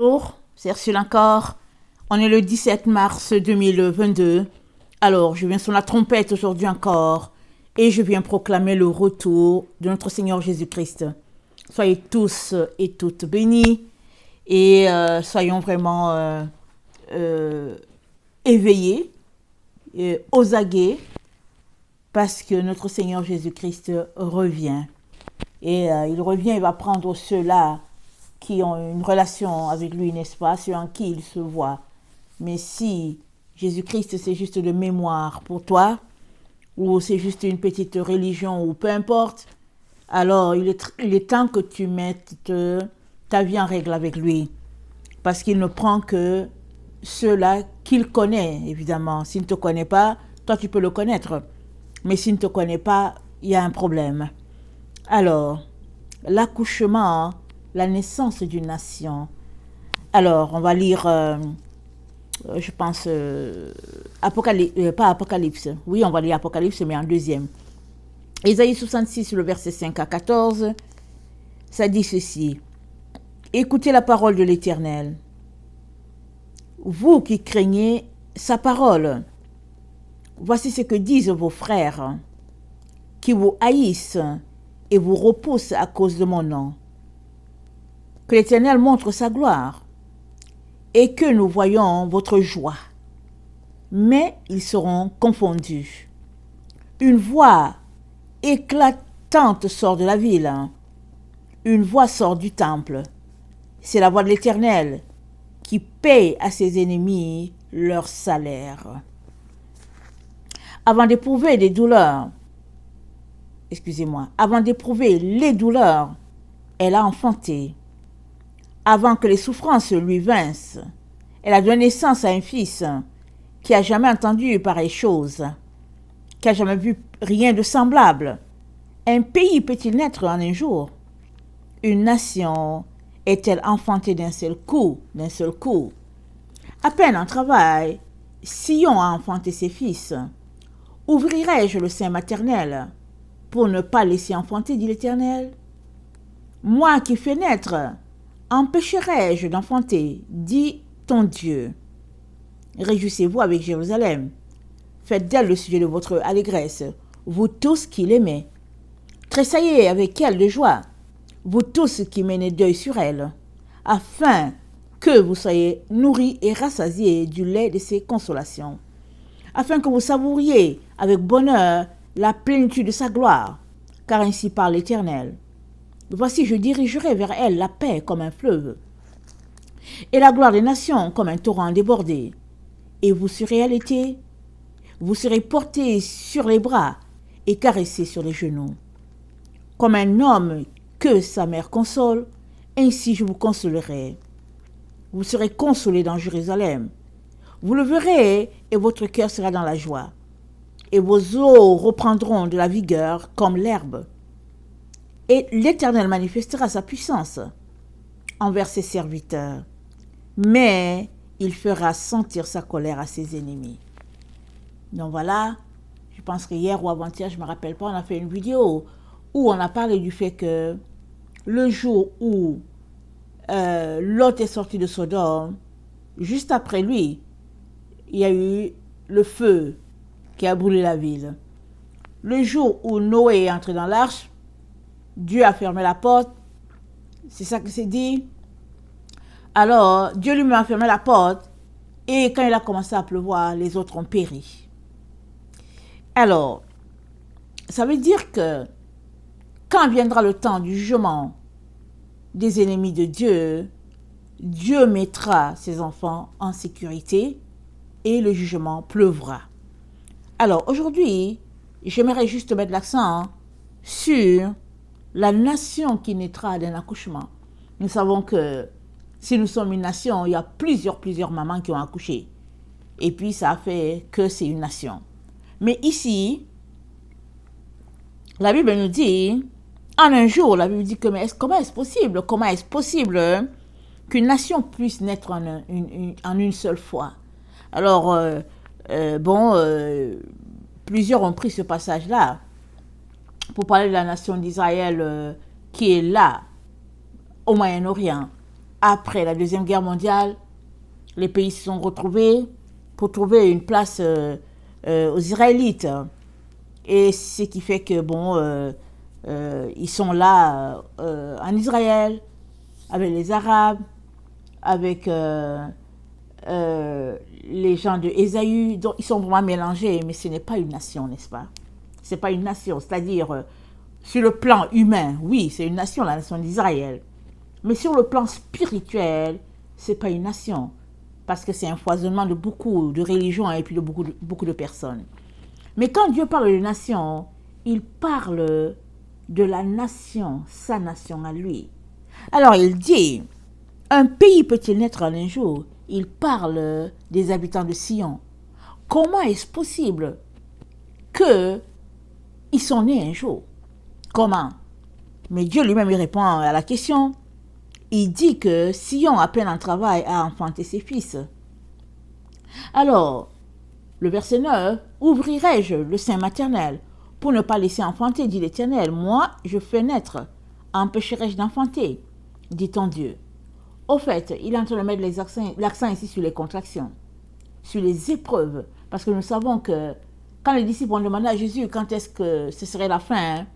Bonjour, c'est Ursule encore. On est le 17 mars 2022. Alors, je viens sur la trompette aujourd'hui encore et je viens proclamer le retour de notre Seigneur Jésus-Christ. Soyez tous et toutes bénis et soyons vraiment éveillés, aux aguets, parce que notre Seigneur Jésus-Christ revient. Et il revient, il va prendre ceux-là qui ont une relation avec lui, n'est-ce pas, ceux en qui il se voit. Mais si Jésus-Christ, c'est juste de mémoire pour toi, ou c'est juste une petite religion, ou peu importe, alors il est temps que tu mettes ta vie en règle avec lui. Parce qu'il ne prend que ceux-là qu'il connaît, évidemment. S'il ne te connaît pas, toi tu peux le connaître. Mais s'il ne te connaît pas, il y a un problème. Alors, l'accouchement, la naissance d'une nation. Alors, on va lire, je pense, pas Apocalypse. Oui, on va lire Apocalypse, mais en deuxième. Ésaïe 66, le verset 5 à 14, ça dit ceci. Écoutez la parole de l'Éternel. Vous qui craignez sa parole, voici ce que disent vos frères, qui vous haïssent et vous repoussent à cause de mon nom. Que l'Éternel montre sa gloire et que nous voyons votre joie. Mais ils seront confondus. Une voix éclatante sort de la ville. Une voix sort du temple. C'est la voix de l'Éternel qui paye à ses ennemis leur salaire. Avant d'éprouver les douleurs, elle a enfanté. Avant que les souffrances lui vinssent, elle a donné naissance à un fils qui n'a jamais entendu pareille chose, qui n'a jamais vu rien de semblable. Un pays peut-il naître en un jour? Une nation est-elle enfantée d'un seul coup? À peine en travail, Sion a enfanté ses fils. Ouvrirai-je le sein maternel pour ne pas laisser enfanter, dit l'Éternel? Moi qui fais naître, empêcherai-je d'enfanter, dit ton Dieu. Réjouissez-vous avec Jérusalem. Faites d'elle le sujet de votre allégresse, vous tous qui l'aimez. Tressaillez avec elle de joie, vous tous qui menez deuil sur elle, afin que vous soyez nourris et rassasiés du lait de ses consolations, afin que vous savouriez avec bonheur la plénitude de sa gloire, car ainsi parle l'Éternel. Voici, je dirigerai vers elle la paix comme un fleuve, et la gloire des nations comme un torrent débordé. Et vous serez allaités, vous serez portés sur les bras et caressés sur les genoux. Comme un homme que sa mère console, ainsi je vous consolerai. Vous serez consolés dans Jérusalem. Vous le verrez et votre cœur sera dans la joie. Et vos os reprendront de la vigueur comme l'herbe. Et l'Éternel manifestera sa puissance envers ses serviteurs. Mais il fera sentir sa colère à ses ennemis. Donc voilà, je pense que hier ou avant-hier, je ne me rappelle pas, on a fait une vidéo où on a parlé du fait que le jour où Lot est sorti de Sodome, juste après lui, il y a eu le feu qui a brûlé la ville. Le jour où Noé est entré dans l'arche, Dieu a fermé la porte. C'est ça que c'est dit. Alors, Dieu lui-même a fermé la porte. Et quand il a commencé à pleuvoir, les autres ont péri. Alors, ça veut dire que quand viendra le temps du jugement des ennemis de Dieu, Dieu mettra ses enfants en sécurité et le jugement pleuvra. Alors, aujourd'hui, j'aimerais juste mettre l'accent sur la nation qui naîtra d'un accouchement. Nous savons que si nous sommes une nation, il y a plusieurs mamans qui ont accouché. Et puis ça a fait que c'est une nation. Mais ici, la Bible nous dit, en un jour, la Bible dit que comment est-ce possible qu'une nation puisse naître en une seule fois? Alors, plusieurs ont pris ce passage-là pour parler de la nation d'Israël qui est là, au Moyen-Orient. après la Deuxième Guerre mondiale, les pays se sont retrouvés pour trouver une place aux Israélites. Et ce qui fait que, ils sont là en Israël, avec les Arabes, avec les gens de Ésaü. Donc, ils sont vraiment mélangés, mais ce n'est pas une nation, n'est-ce pas? Ce n'est pas une nation, c'est-à-dire, sur le plan humain, oui, c'est une nation, la nation d'Israël. Mais sur le plan spirituel, ce n'est pas une nation. Parce que c'est un foisonnement de beaucoup de religions et puis de beaucoup de personnes. Mais quand Dieu parle de nation, il parle de la nation, sa nation à lui. Alors il dit, un pays peut-il naître en un jour? Il parle des habitants de Sion. Comment est-ce possible qu'ils sont nés un jour? Comment? Mais Dieu lui-même répond à la question. Il dit que Sion, à peine en travail, a enfanté ses fils. Alors, le verset 9, ouvrirai-je le sein maternel pour ne pas laisser enfanter, dit l'Éternel. Moi, je fais naître, empêcherai-je d'enfanter, dit ton Dieu. Au fait, il est en train de mettre l'accent ici sur les contractions, sur les épreuves, parce que nous savons que quand les disciples ont demandé à Jésus quand est-ce que ce serait la fin,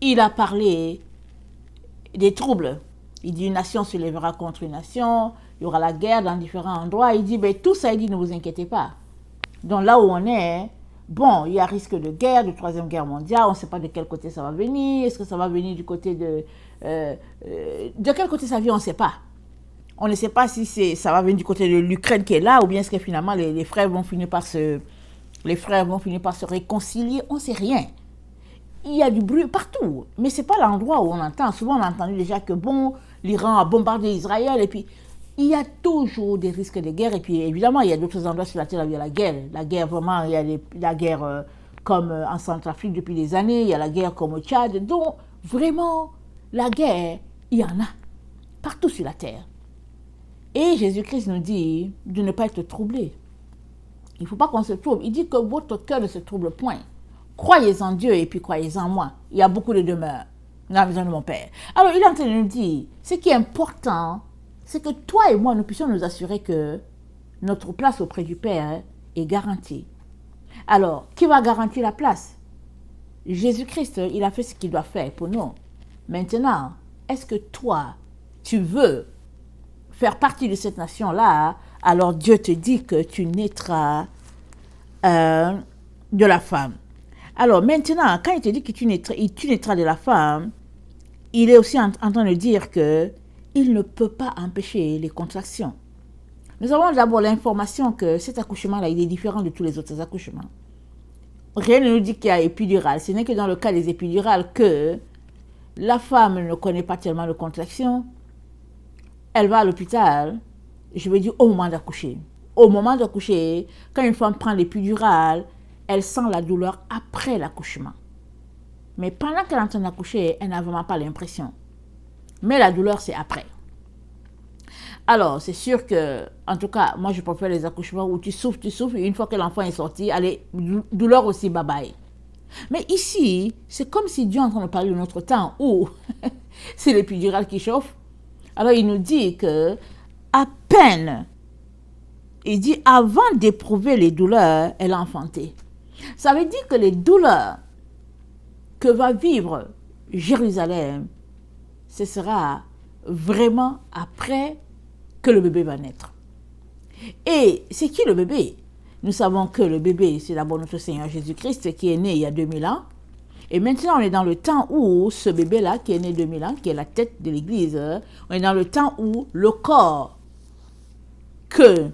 il a parlé des troubles. Il dit une nation se lèvera contre une nation, il y aura la guerre dans différents endroits. Il dit, tout ça, il dit, ne vous inquiétez pas. Donc là où on est, il y a risque de guerre, de troisième guerre mondiale, on ne sait pas de quel côté ça va venir. Est-ce que ça va venir du côté de quel côté ça vient, on ne sait pas. On ne sait pas si ça va venir du côté de l'Ukraine qui est là, ou bien est-ce que finalement les frères vont finir par se réconcilier, on ne sait rien. Il y a du bruit partout, mais ce n'est pas l'endroit où on entend. Souvent on a entendu déjà que l'Iran a bombardé Israël, et puis il y a toujours des risques de guerre, et puis évidemment il y a d'autres endroits sur la terre où il y a la guerre. La guerre vraiment, il y a la guerre comme en Centrafrique depuis des années, il y a la guerre comme au Tchad. Donc vraiment, la guerre, il y en a partout sur la terre. Et Jésus-Christ nous dit de ne pas être troublé. Il ne faut pas qu'on se trouble. Il dit que votre cœur ne se trouble point. Croyez en Dieu et puis croyez en moi. Il y a beaucoup de demeures dans la maison de mon Père. Alors, il est en train de nous dire, ce qui est important, c'est que toi et moi, nous puissions nous assurer que notre place auprès du Père est garantie. Alors, qui va garantir la place? Jésus-Christ, il a fait ce qu'il doit faire pour nous. Maintenant, est-ce que toi, tu veux faire partie de cette nation-là? Alors Dieu te dit que tu naîtras de la femme. Alors maintenant, quand il te dit que tu naîtras de la femme, il est aussi en train de dire qu'il ne peut pas empêcher les contractions. Nous avons d'abord l'information que cet accouchement-là, il est différent de tous les autres accouchements. Rien ne nous dit qu'il y a épidural. Ce n'est que dans le cas des épidurales que la femme ne connaît pas tellement de contractions. Elle va à l'hôpital, je veux dire au moment d'accoucher. Au moment d'accoucher, quand une femme prend l'épidural, elle sent la douleur après l'accouchement. Mais pendant qu'elle est en train d'accoucher, elle n'a vraiment pas l'impression. Mais la douleur, c'est après. Alors, c'est sûr que, en tout cas, moi, je préfère les accouchements où tu souffres, et une fois que l'enfant est sorti, allez, douleur aussi, bye bye. Mais ici, c'est comme si Dieu est en train de parler de notre temps où c'est l'épidural qui chauffe. Alors, il nous dit que, à peine, il dit, avant d'éprouver les douleurs, elle a enfanté. Ça veut dire que les douleurs que va vivre Jérusalem, ce sera vraiment après que le bébé va naître. Et c'est qui le bébé? Nous savons que le bébé, c'est d'abord notre Seigneur Jésus-Christ qui est né il y a 2000 ans. Et maintenant, on est dans le temps où ce bébé-là, qui est né 2000 ans, qui est la tête de l'Église, on est dans le temps où le corps que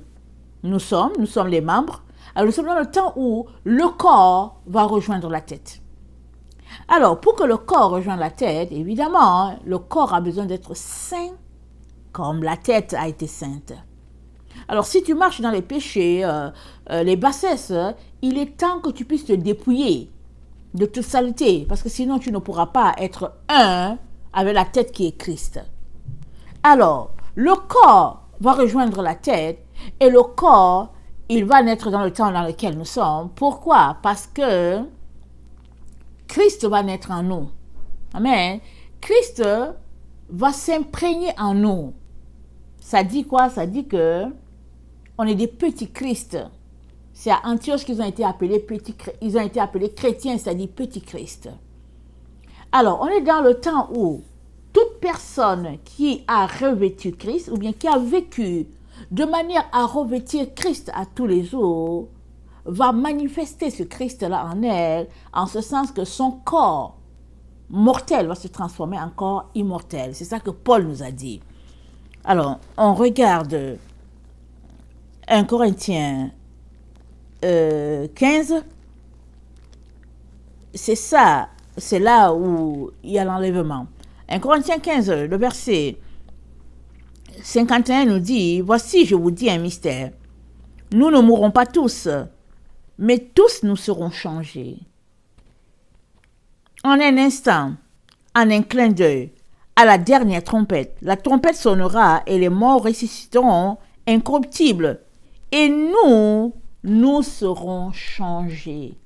nous sommes les membres, alors nous sommes dans le temps où le corps va rejoindre la tête. Alors, pour que le corps rejoigne la tête, évidemment, le corps a besoin d'être saint, comme la tête a été sainte. Alors, si tu marches dans les péchés, les bassesses, il est temps que tu puisses te dépouiller de toute saleté, parce que sinon, tu ne pourras pas être un avec la tête qui est Christ. Alors, le corps va rejoindre la tête, et le corps, il va naître dans le temps dans lequel nous sommes. Pourquoi? Parce que Christ va naître en nous. Amen. Christ va s'imprégner en nous. Ça dit quoi? Ça dit que on est des petits Christ. C'est à Antioche qu'ils ont été appelés ils ont été appelés chrétiens, c'est-à-dire petits Christ. Alors, on est dans le temps où toute personne qui a revêtu Christ, ou bien qui a vécu de manière à revêtir Christ à tous les jours, va manifester ce Christ-là en elle, en ce sens que son corps mortel va se transformer en corps immortel. C'est ça que Paul nous a dit. Alors, on regarde 1 Corinthiens 15. C'est ça, c'est là où il y a l'enlèvement. 1 Corinthiens 15, le verset 51 nous dit, « Voici, je vous dis un mystère. Nous ne mourrons pas tous, mais tous nous serons changés. En un instant, en un clin d'œil, à la dernière trompette, la trompette sonnera et les morts ressusciteront incorruptibles. Et nous serons changés.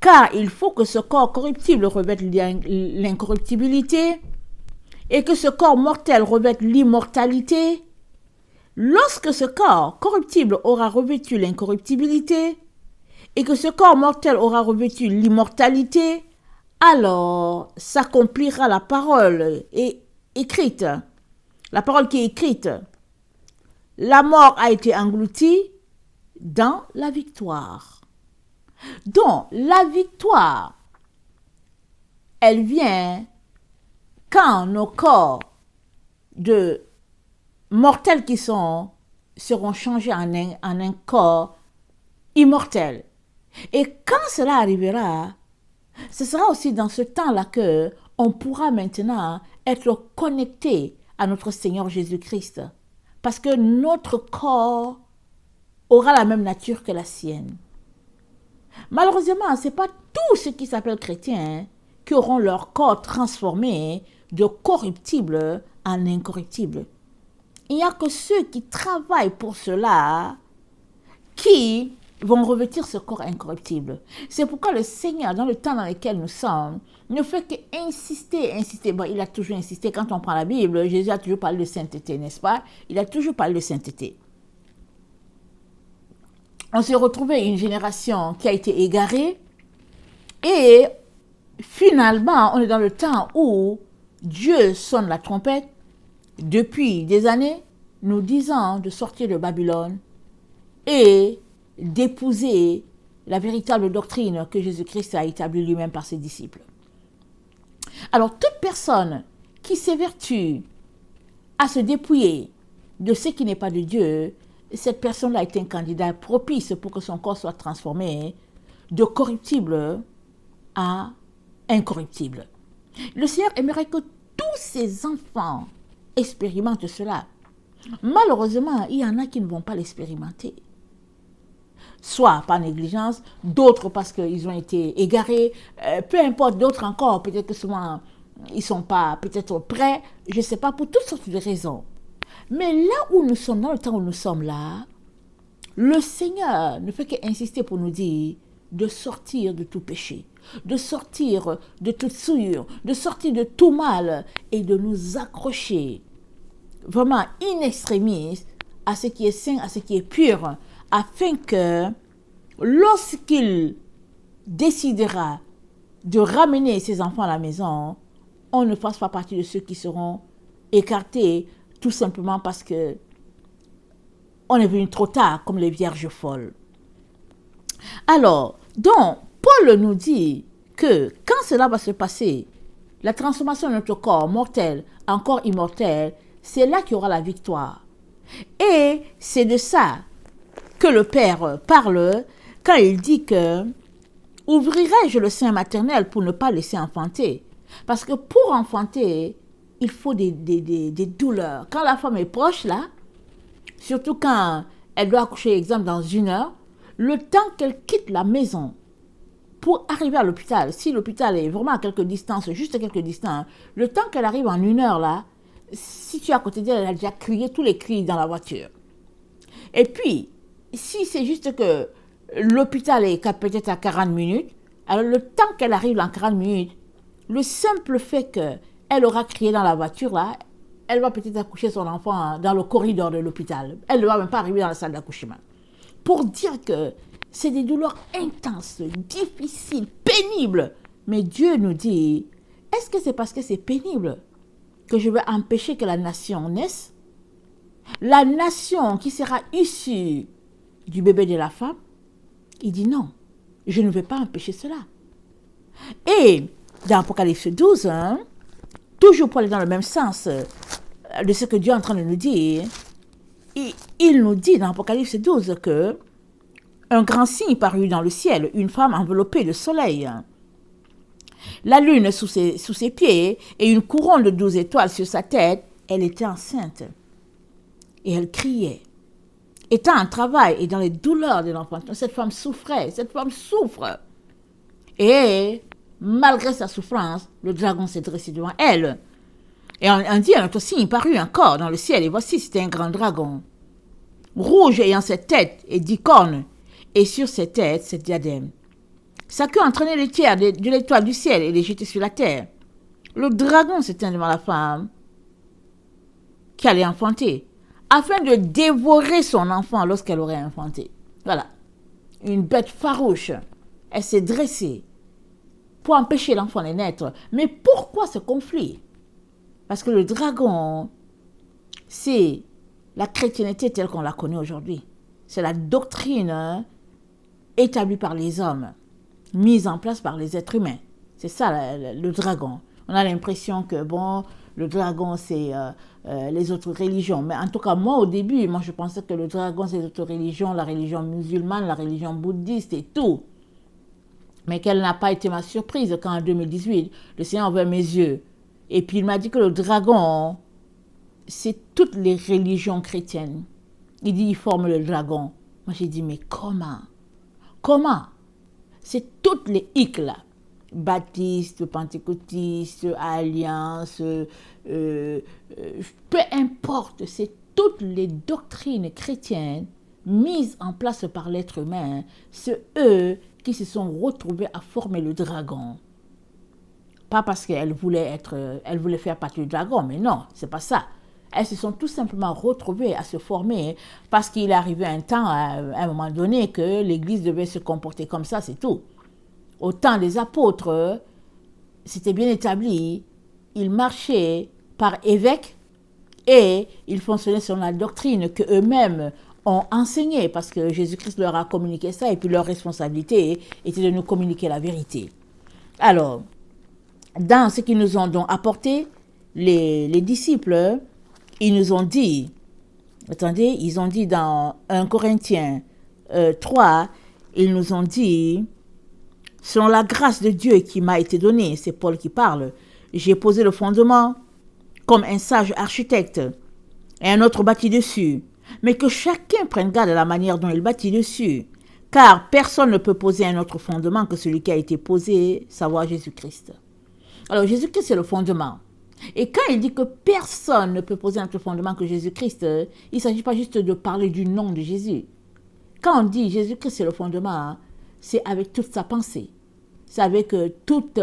Car il faut que ce corps corruptible revête l'incorruptibilité et que ce corps mortel revête l'immortalité. Lorsque ce corps corruptible aura revêtu l'incorruptibilité et que ce corps mortel aura revêtu l'immortalité, alors s'accomplira la parole écrite. La parole qui est écrite. La mort a été engloutie dans la victoire. Donc, la victoire, elle vient quand nos corps de mortels qui seront changés en un corps immortel. Et quand cela arrivera, ce sera aussi dans ce temps-là que on pourra maintenant être connecté à notre Seigneur Jésus-Christ. Parce que notre corps aura la même nature que la sienne. Malheureusement, ce n'est pas tous ceux qui s'appellent chrétiens qui auront leur corps transformé de corruptible en incorruptible. Il n'y a que ceux qui travaillent pour cela qui vont revêtir ce corps incorruptible. C'est pourquoi le Seigneur, dans le temps dans lequel nous sommes, ne fait qu'insister. Bon, il a toujours insisté. Quand on prend la Bible, Jésus a toujours parlé de sainteté, n'est-ce pas? Il a toujours parlé de sainteté. On s'est retrouvé une génération qui a été égarée et finalement, on est dans le temps où Dieu sonne la trompette depuis des années, nous disant de sortir de Babylone et d'épouser la véritable doctrine que Jésus-Christ a établie lui-même par ses disciples. Alors, toute personne qui s'évertue à se dépouiller de ce qui n'est pas de Dieu, cette personne-là est un candidat propice pour que son corps soit transformé de corruptible à incorruptible. Le Seigneur aimerait que tous ses enfants expérimentent cela. Malheureusement, il y en a qui ne vont pas l'expérimenter. Soit par négligence, d'autres parce qu'ils ont été égarés, peu importe, d'autres encore, peut-être que souvent ils ne sont pas peut-être prêts, je ne sais pas, pour toutes sortes de raisons. Mais là où nous sommes, dans le temps où nous sommes là, le Seigneur ne fait qu'insister pour nous dire de sortir de tout péché, de sortir de toute souillure, de sortir de tout mal et de nous accrocher vraiment in extremis à ce qui est saint, à ce qui est pur, afin que lorsqu'il décidera de ramener ses enfants à la maison, on ne fasse pas partie de ceux qui seront écartés tout simplement parce que on est venu trop tard, comme les vierges folles. Alors, donc, Paul nous dit que quand cela va se passer, la transformation de notre corps mortel en corps immortel, c'est là qu'il y aura la victoire. Et c'est de ça que le Père parle quand il dit que « Ouvrirai-je le sein maternel pour ne pas laisser enfanter ?» Parce que pour enfanter, il faut des douleurs. Quand la femme est proche, là, surtout quand elle doit accoucher, exemple, dans 1 heure, le temps qu'elle quitte la maison pour arriver à l'hôpital, si l'hôpital est vraiment à quelque distance, juste à quelque distance, le temps qu'elle arrive en 1 heure, là, si tu es à côté d'elle, elle a déjà crié tous les cris dans la voiture. Et puis, si c'est juste que l'hôpital est peut-être à 40 minutes, alors le temps qu'elle arrive en 40 minutes, le simple fait qu'elle aura crié dans la voiture, là, elle va peut-être accoucher son enfant dans le corridor de l'hôpital. Elle ne va même pas arriver dans la salle d'accouchement. Pour dire que c'est des douleurs intenses, difficiles, pénibles. Mais Dieu nous dit, est-ce que c'est parce que c'est pénible que je vais empêcher que la nation naisse? La nation qui sera issue du bébé de la femme? Il dit non, je ne vais pas empêcher cela. Et dans Apocalypse 12, toujours pour aller dans le même sens de ce que Dieu est en train de nous dire, il nous dit dans Apocalypse 12 que un grand signe parut dans le ciel, une femme enveloppée de soleil, la lune sous ses pieds et une couronne de 12 étoiles sur sa tête. Elle était enceinte et elle criait. Étant en travail et dans les douleurs de l'enfantement, cette femme souffrait, cette femme souffre. Et malgré sa souffrance, le dragon s'est dressé devant elle. Et on dit un autre signe parut encore dans le ciel, et voici c'était un grand dragon, rouge ayant cette tête et 10 cornes, et sur cette tête cette diadème. Sa queue entraînait les tiers de l'étoile du ciel et les jetait sur la terre. Le dragon s'étend devant la femme qui allait enfanter, afin de dévorer son enfant lorsqu'elle aurait enfanté. Voilà, une bête farouche. Elle s'est dressée pour empêcher l'enfant de naître. Mais pourquoi ce conflit? Parce que le dragon, c'est la chrétienté telle qu'on la connaît aujourd'hui. C'est la doctrine établie par les hommes, mise en place par les êtres humains. C'est ça le dragon. On a l'impression que, bon, le dragon, c'est les autres religions. Mais en tout cas, moi, au début, je pensais que le dragon, c'est les autres religions, la religion musulmane, la religion bouddhiste et tout. Mais quelle n'a pas été ma surprise quand en 2018, le Seigneur a ouvert mes yeux. Et puis il m'a dit que le dragon, c'est toutes les religions chrétiennes. Il dit, il forme le dragon. Moi, j'ai dit, mais comment? Comment? C'est toutes les hic là. Baptiste, pentecôtiste, alliance, peu importe, c'est toutes les doctrines chrétiennes mises en place par l'être humain. C'est eux qui se sont retrouvés à former le dragon. Pas parce qu'elle voulait faire partie du dragon, mais non, c'est pas ça. Elles se sont tout simplement retrouvées à se former parce qu'il est arrivé un temps, à un moment donné, que l'Église devait se comporter comme ça, c'est tout. Au temps des apôtres, c'était bien établi, ils marchaient par évêque et ils fonctionnaient selon la doctrine qu'eux-mêmes ont enseignée parce que Jésus-Christ leur a communiqué ça et puis leur responsabilité était de nous communiquer la vérité. Alors, dans ce qu'ils nous ont donc apporté, les disciples, ils nous ont dit, attendez, ils ont dit dans 1 Corinthiens 3, ils nous ont dit, selon la grâce de Dieu qui m'a été donnée, c'est Paul qui parle, j'ai posé le fondement comme un sage architecte et un autre bâtit dessus, mais que chacun prenne garde à la manière dont il bâtit dessus, car personne ne peut poser un autre fondement que celui qui a été posé, savoir Jésus-Christ. Alors Jésus-Christ c'est le fondement. Et quand il dit que personne ne peut poser un autre fondement que Jésus-Christ, il ne s'agit pas juste de parler du nom de Jésus. Quand on dit Jésus-Christ c'est le fondement, c'est avec toute sa pensée, c'est avec toute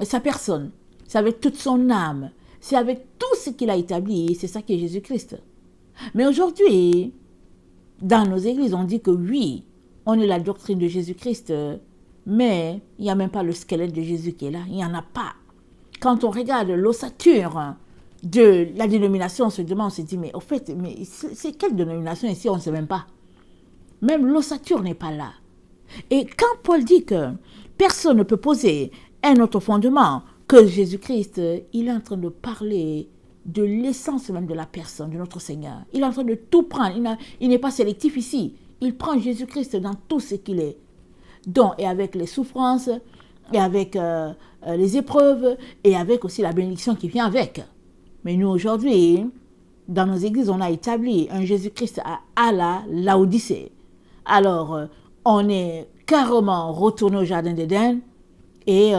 sa personne, c'est avec toute son âme, c'est avec tout ce qu'il a établi, c'est ça qui est Jésus-Christ. Mais aujourd'hui, dans nos églises, on dit que oui, on est la doctrine de Jésus-Christ, mais il n'y a même pas le squelette de Jésus qui est là, il n'y en a pas. Quand on regarde l'ossature de la dénomination, on se demande, on se dit, mais au fait, mais c'est quelle dénomination ici, on ne sait même pas. Même l'ossature n'est pas là. Et quand Paul dit que personne ne peut poser un autre fondement que Jésus-Christ, il est en train de parler de l'essence même de la personne, de notre Seigneur. Il est en train de tout prendre. Il n'est pas sélectif ici. Il prend Jésus-Christ dans tout ce qu'il est. Donc, et avec les souffrances, et avec les épreuves, et avec aussi la bénédiction qui vient avec. Mais nous, aujourd'hui, dans nos églises, on a établi un Jésus-Christ à la Laodicée. Alors, on est carrément retourné au jardin d'Éden, et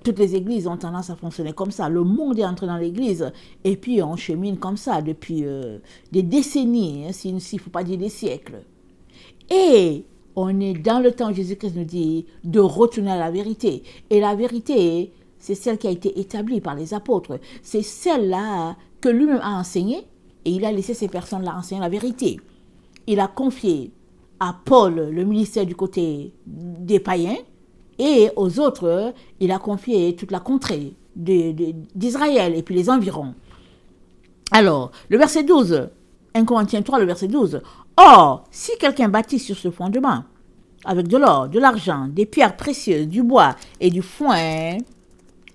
toutes les églises ont tendance à fonctionner comme ça. Le monde est entré dans l'église, et puis on chemine comme ça depuis des décennies, hein, s'il ne faut pas dire des siècles. Et on est dans le temps où Jésus-Christ nous dit de retourner à la vérité. Et la vérité, c'est celle qui a été établie par les apôtres. C'est celle-là que lui-même a enseigné et il a laissé ces personnes-là enseigner la vérité. Il a confié à Paul le ministère du côté des païens et aux autres, il a confié toute la contrée d'Israël et puis les environs. Alors, le verset 12, 1 Corinthiens 3, le verset 12. Or, si quelqu'un bâtit sur ce fondement, avec de l'or, de l'argent, des pierres précieuses, du bois et du foin,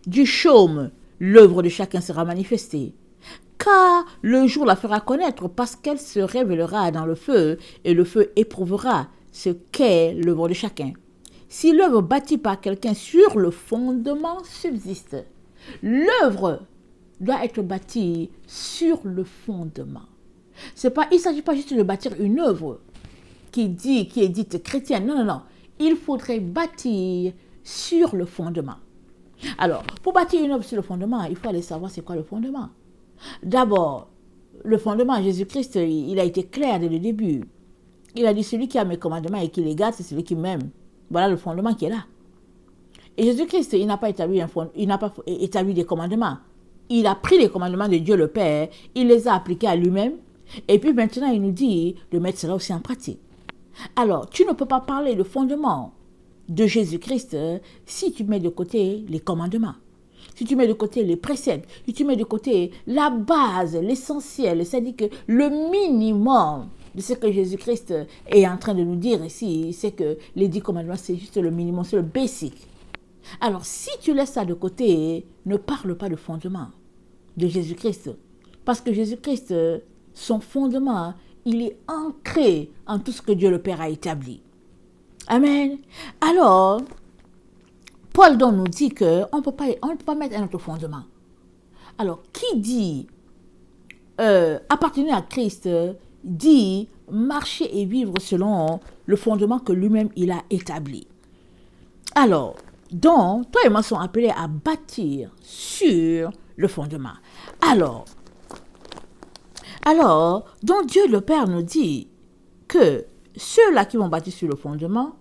du chaume, l'œuvre de chacun sera manifestée. Car le jour la fera connaître parce qu'elle se révélera dans le feu et le feu éprouvera ce qu'est l'œuvre de chacun. Si l'œuvre bâtie par quelqu'un sur le fondement subsiste, l'œuvre doit être bâtie sur le fondement. Il ne s'agit pas juste de bâtir une œuvre qui est dite chrétienne. Non, non, non. Il faudrait bâtir sur le fondement. Alors, pour bâtir une œuvre sur le fondement, il faut aller savoir c'est quoi le fondement. D'abord, le fondement, Jésus-Christ, il a été clair dès le début. Il a dit, celui qui a mes commandements et qui les garde, c'est celui qui m'aime. Voilà le fondement qui est là. Et Jésus-Christ, il n'a pas établi des commandements. Il a pris les commandements de Dieu le Père, il les a appliqués à lui-même, et puis maintenant il nous dit de mettre cela aussi en pratique. Alors, tu ne peux pas parler de fondement de Jésus-Christ si tu mets de côté les commandements, si tu mets de côté les préceptes, si tu mets de côté la base, l'essentiel, c'est-à-dire que le minimum de ce que Jésus-Christ est en train de nous dire ici, c'est que les 10 commandements, c'est juste le minimum, c'est le basic. Alors, si tu laisses ça de côté, ne parle pas de fondement de Jésus-Christ. Parce que Jésus-Christ, son fondement, il est ancré en tout ce que Dieu le Père a établi. Amen. Alors, Paul donc nous dit qu'on ne peut pas mettre un autre fondement. Alors, qui dit appartenir à Christ, dit marcher et vivre selon le fondement que lui-même il a établi. Alors, donc, toi et moi sommes appelés à bâtir sur le fondement. Alors, donc Dieu le Père nous dit que ceux-là qui vont bâtir sur le fondement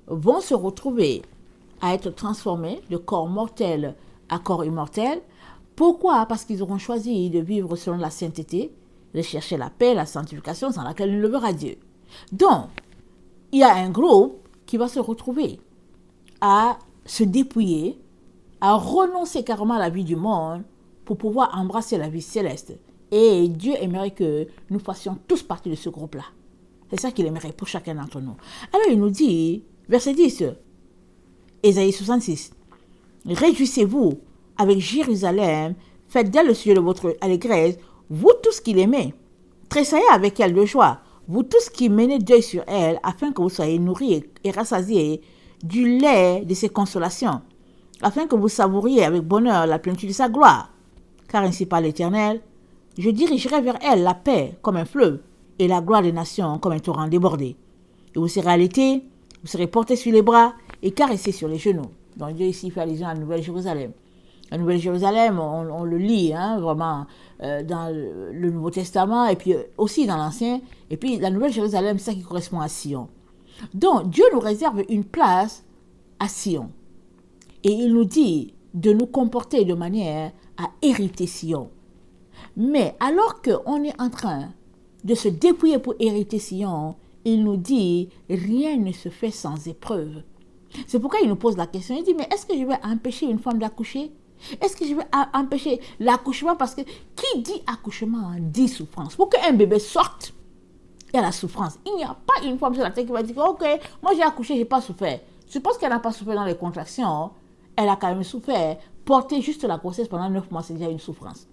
vont se retrouver à être transformés de corps mortel à corps immortel. Pourquoi? Parce qu'ils auront choisi de vivre selon la sainteté, de chercher la paix, la sanctification sans laquelle il ne le verra Dieu. Donc, il y a un groupe qui va se retrouver à se dépouiller, à renoncer carrément à la vie du monde pour pouvoir embrasser la vie céleste. Et Dieu aimerait que nous fassions tous partie de ce groupe-là. C'est ça qu'il aimerait pour chacun d'entre nous. Alors il nous dit, verset 10, Ésaïe 66, « Réjouissez-vous avec Jérusalem, faites d'elle le sujet de votre allégresse, vous tous qui l'aimez. Tressaillez avec elle de joie, vous tous qui menez deuil sur elle, afin que vous soyez nourris et rassasiés du lait de ses consolations, afin que vous savouriez avec bonheur la plénitude de sa gloire. Car ainsi parle l'Éternel, je dirigerai vers elle la paix comme un fleuve, et la gloire des nations comme un torrent débordé. Et vous serez allaités, vous serez portés sur les bras et caressés sur les genoux. » Donc Dieu ici fait allusion à la Nouvelle Jérusalem. La Nouvelle Jérusalem, on le lit vraiment dans le Nouveau Testament et puis aussi dans l'Ancien. Et puis la Nouvelle Jérusalem, c'est ça qui correspond à Sion. Donc Dieu nous réserve une place à Sion. Et il nous dit de nous comporter de manière à hériter Sion. Mais alors qu'on est en train de se dépouiller pour hériter Sion, il nous dit rien ne se fait sans épreuve. C'est pourquoi il nous pose la question. Il dit, mais est-ce que je vais empêcher une femme d'accoucher? Est-ce que je vais empêcher l'accouchement? Parce que qui dit accouchement dit souffrance. Pour qu'un bébé sorte, il y a la souffrance. Il n'y a pas une femme sur la terre qui va dire, ok, moi j'ai accouché, je n'ai pas souffert. Je suppose qu'elle n'a pas souffert dans les contractions. Elle a quand même souffert. Porter juste la grossesse pendant 9 mois, c'est déjà une souffrance.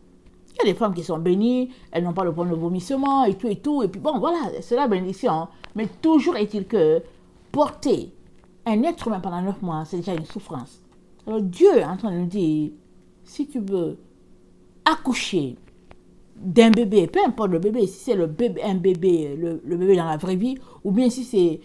Il y a des femmes qui sont bénies, elles n'ont pas le problème de vomissement et tout. Et puis bon, voilà, c'est la bénédiction. Mais toujours est-il que porter un être humain pendant 9 mois, c'est déjà une souffrance. Alors Dieu est en train de nous dire, si tu veux accoucher d'un bébé, peu importe le bébé, si c'est un bébé, le bébé dans la vraie vie, ou bien si c'est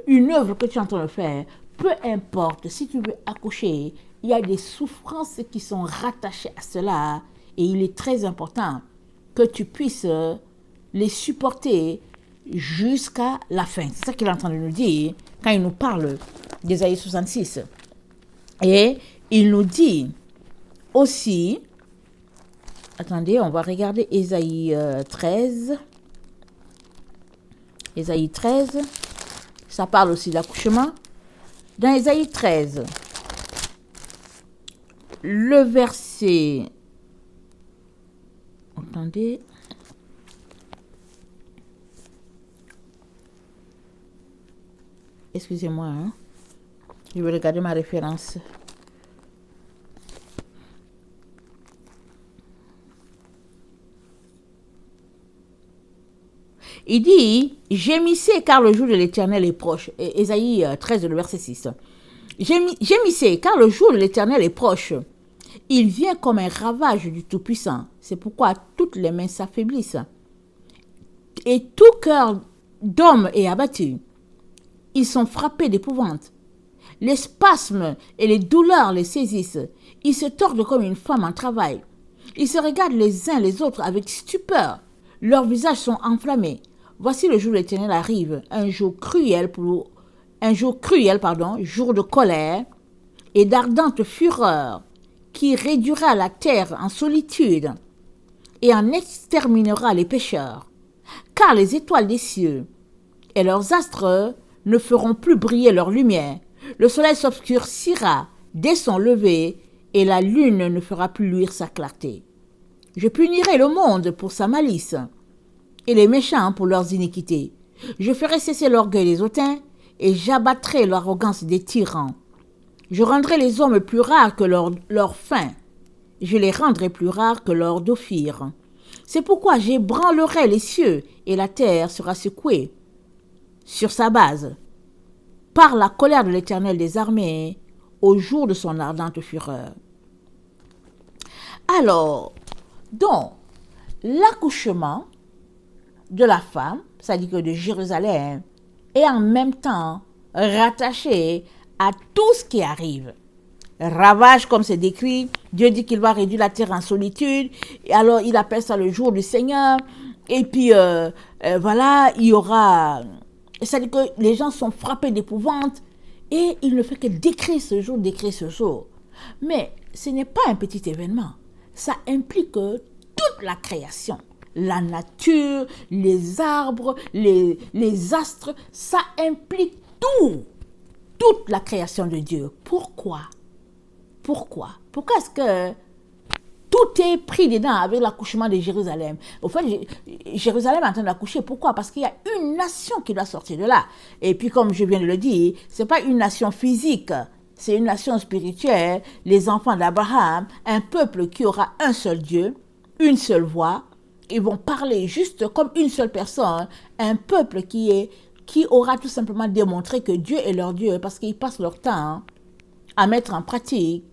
une œuvre que tu es en train de faire, peu importe, si tu veux accoucher, il y a des souffrances qui sont rattachées à cela, et il est très important que tu puisses les supporter jusqu'à la fin. C'est ça qu'il est en train de nous dire quand il nous parle d'Ésaïe 66. Et il nous dit aussi, Attendez, on va regarder Ésaïe 13. Ésaïe 13, ça parle aussi de l'accouchement. Dans Ésaïe 13, le verset... Attendez. Excusez-moi, hein. Je vais regarder ma référence. Il dit, gémissez car le jour de l'Éternel est proche. Ésaïe 13, le verset 6. Gémissez car le jour de l'Éternel est proche. Il vient comme un ravage du Tout-Puissant. C'est pourquoi toutes les mains s'affaiblissent. Et tout cœur d'homme est abattu. Ils sont frappés d'épouvante. Les spasmes et les douleurs les saisissent. Ils se tordent comme une femme en travail. Ils se regardent les uns les autres avec stupeur. Leurs visages sont enflammés. Voici le jour de l'Éternel arrive, un jour cruel, jour de colère et d'ardente fureur, qui réduira la terre en solitude et en exterminera les pécheurs. Car les étoiles des cieux et leurs astres ne feront plus briller leur lumière. Le soleil s'obscurcira dès son lever et la lune ne fera plus luire sa clarté. Je punirai le monde pour sa malice et les méchants pour leurs iniquités. Je ferai cesser l'orgueil des hautains et j'abattrai l'arrogance des tyrans. Je rendrai les hommes plus rares que leur faim. Je les rendrai plus rares que l'or d'Ophir. C'est pourquoi j'ébranlerai les cieux et la terre sera secouée sur sa base par la colère de l'Éternel des armées au jour de son ardente fureur. Alors, donc, l'accouchement de la femme, c'est-à-dire que de Jérusalem, est en même temps rattaché à tout ce qui arrive. Ravage, comme c'est décrit, Dieu dit qu'il va réduire la terre en solitude, et alors il appelle ça le jour du Seigneur, et puis voilà, il y aura... C'est-à-dire que les gens sont frappés d'épouvante, et il ne fait que décrire ce jour. Mais ce n'est pas un petit événement, ça implique toute la création. La nature, les arbres, les astres, ça implique tout. Toute la création de Dieu. Pourquoi est-ce que tout est pris dedans avec l'accouchement de Jérusalem? Au fait, Jérusalem est en train d'accoucher. Pourquoi? Parce qu'il y a une nation qui doit sortir de là. Et puis, comme je viens de le dire, ce n'est pas une nation physique. C'est une nation spirituelle, les enfants d'Abraham, un peuple qui aura un seul Dieu, une seule voix. Ils vont parler juste comme une seule personne, un peuple qui aura tout simplement démontré que Dieu est leur Dieu parce qu'ils passent leur temps à mettre en pratique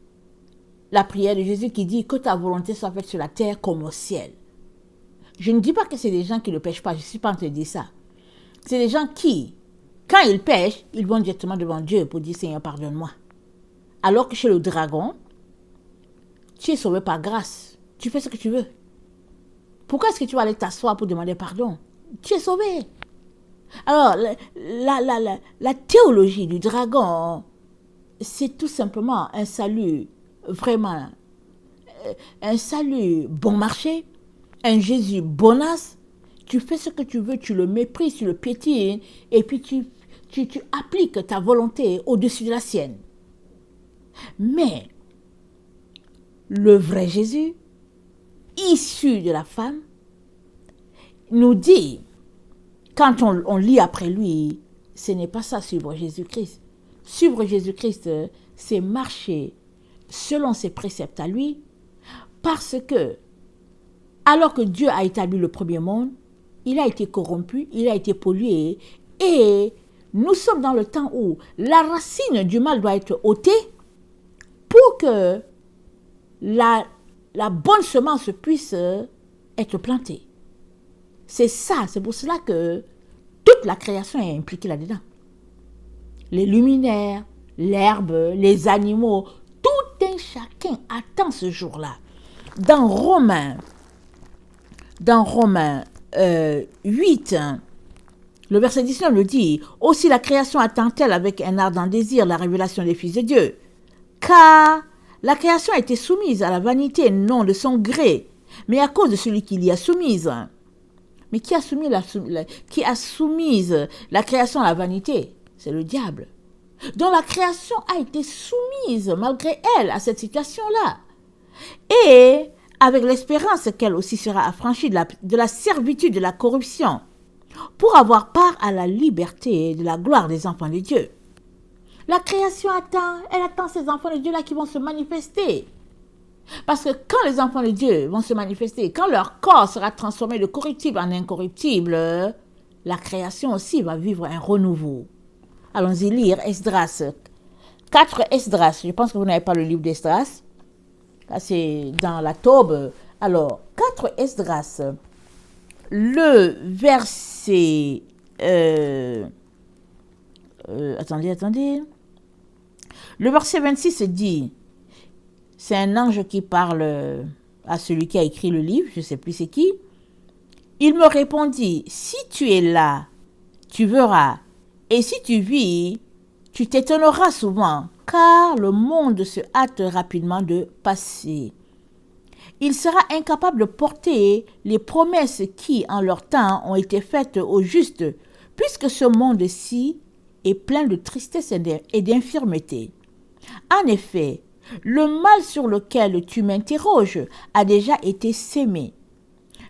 la prière de Jésus qui dit que ta volonté soit faite sur la terre comme au ciel. Je ne dis pas que c'est des gens qui ne pêchent pas, je ne suis pas en train de dire ça. C'est des gens qui, quand ils pêchent, ils vont directement devant Dieu pour dire Seigneur, pardonne-moi. Alors que chez le dragon, tu es sauvé par grâce. Tu fais ce que tu veux. Pourquoi est-ce que tu vas aller t'asseoir pour demander pardon? Tu es sauvé. Alors, la théologie du dragon, c'est tout simplement un salut, vraiment, un salut bon marché, un Jésus bonasse. Tu fais ce que tu veux, tu le méprises, tu le piétines, et puis tu appliques ta volonté au-dessus de la sienne. Mais, le vrai Jésus, issu de la femme, nous dit, quand on lit après lui, ce n'est pas ça suivre Jésus-Christ. Suivre Jésus-Christ, c'est marcher selon ses préceptes à lui, parce que, alors que Dieu a établi le premier monde, il a été corrompu, il a été pollué, et nous sommes dans le temps où la racine du mal doit être ôtée pour que la bonne semence puisse être plantée. C'est ça, c'est pour cela que toute la création est impliquée là-dedans. Les luminaires, l'herbe, les animaux, tout un chacun attend ce jour-là. Dans Romains 8, le verset 19 le dit, « Aussi la création attend-elle avec un ardent désir la révélation des fils de Dieu, car la création a été soumise à la vanité non de son gré, mais à cause de celui qui l'y a soumise. Mais qui a soumis la création à la vanité? C'est le diable. Donc la création a été soumise, malgré elle, à cette situation-là. Et avec l'espérance qu'elle aussi sera affranchie de la servitude, de la corruption, pour avoir part à la liberté et de la gloire des enfants de Dieu. La création elle attend ces enfants de Dieu-là qui vont se manifester. Parce que quand les enfants de Dieu vont se manifester, quand leur corps sera transformé de corruptible en incorruptible, la création aussi va vivre un renouveau. Allons-y lire Esdras. 4 Esdras. Je pense que vous n'avez pas le livre d'Esdras. Là, c'est dans la Taube. Alors, 4 Esdras. Le verset... attendez. Le verset 26 dit... C'est un ange qui parle à celui qui a écrit le livre, je ne sais plus c'est qui. Il me répondit, si tu es là, tu verras, et si tu vis, tu t'étonneras souvent, car le monde se hâte rapidement de passer. Il sera incapable de porter les promesses qui, en leur temps, ont été faites aux justes, puisque ce monde-ci est plein de tristesse et d'infirmité. En effet, le mal sur lequel tu m'interroges a déjà été sémé,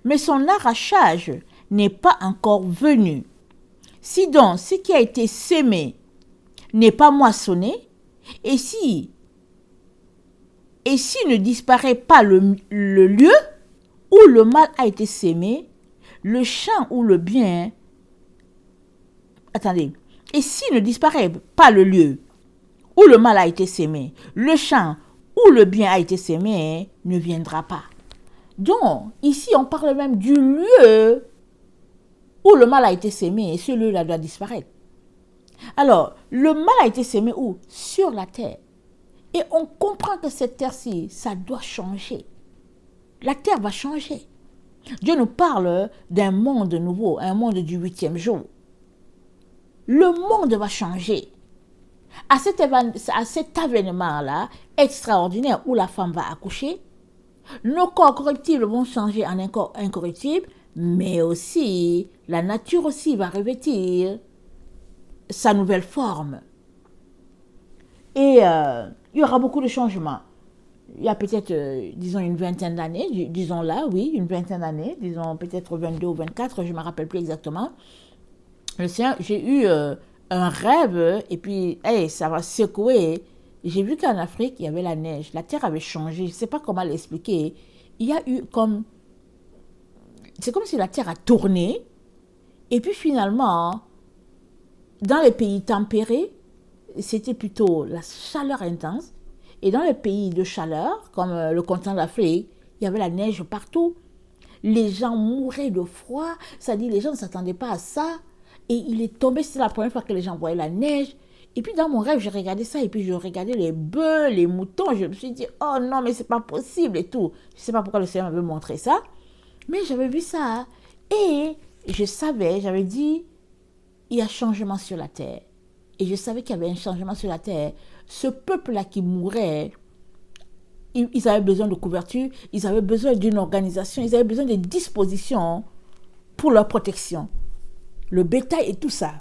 mais son arrachage n'est pas encore venu. Si donc ce qui a été sémé n'est pas moissonné, et si ne disparaît pas le lieu où le mal a été sémé, le champ ou le bien... Et si ne disparaît pas le lieu où le mal a été sémé, le champ où le bien a été sémé ne viendra pas. Donc, ici, on parle même du lieu où le mal a été sémé, et ce lieu-là doit disparaître. Alors, le mal a été sémé où? Sur la terre. Et on comprend que cette terre-ci, ça doit changer. La terre va changer. Dieu nous parle d'un monde nouveau, un monde du 8e jour. Le monde va changer. À cet événement-là, extraordinaire, où la femme va accoucher, nos corps corruptibles vont changer en un corps incorruptible, mais aussi, la nature aussi va revêtir sa nouvelle forme. Et il y aura beaucoup de changements. Il y a peut-être, disons, une vingtaine d'années, disons là, oui, une vingtaine d'années, disons peut-être 22 ou 24, je ne me rappelle plus exactement. J'ai eu... un rêve, et puis ça va secouer. J'ai vu qu'en Afrique, il y avait la neige. La terre avait changé. Je ne sais pas comment l'expliquer. Il y a eu comme... C'est comme si la terre a tourné. Et puis finalement, dans les pays tempérés, c'était plutôt la chaleur intense. Et dans les pays de chaleur, comme le continent d'Afrique, il y avait la neige partout. Les gens mouraient de froid. C'est-à-dire, les gens ne s'attendaient pas à ça. Et il est tombé, c'était la première fois que les gens voyaient la neige. Et puis dans mon rêve, j'ai regardé ça, et puis je regardais les bœufs, les moutons. Je me suis dit, oh non, mais c'est pas possible et tout. Je ne sais pas pourquoi le Seigneur m'avait montré ça. Mais j'avais vu ça. Et je savais, j'avais dit, il y a changement sur la terre. Et je savais qu'il y avait un changement sur la terre. Ce peuple-là qui mourait, ils avaient besoin de couverture, ils avaient besoin d'une organisation, ils avaient besoin de dispositions pour leur protection. Le bétail et tout ça.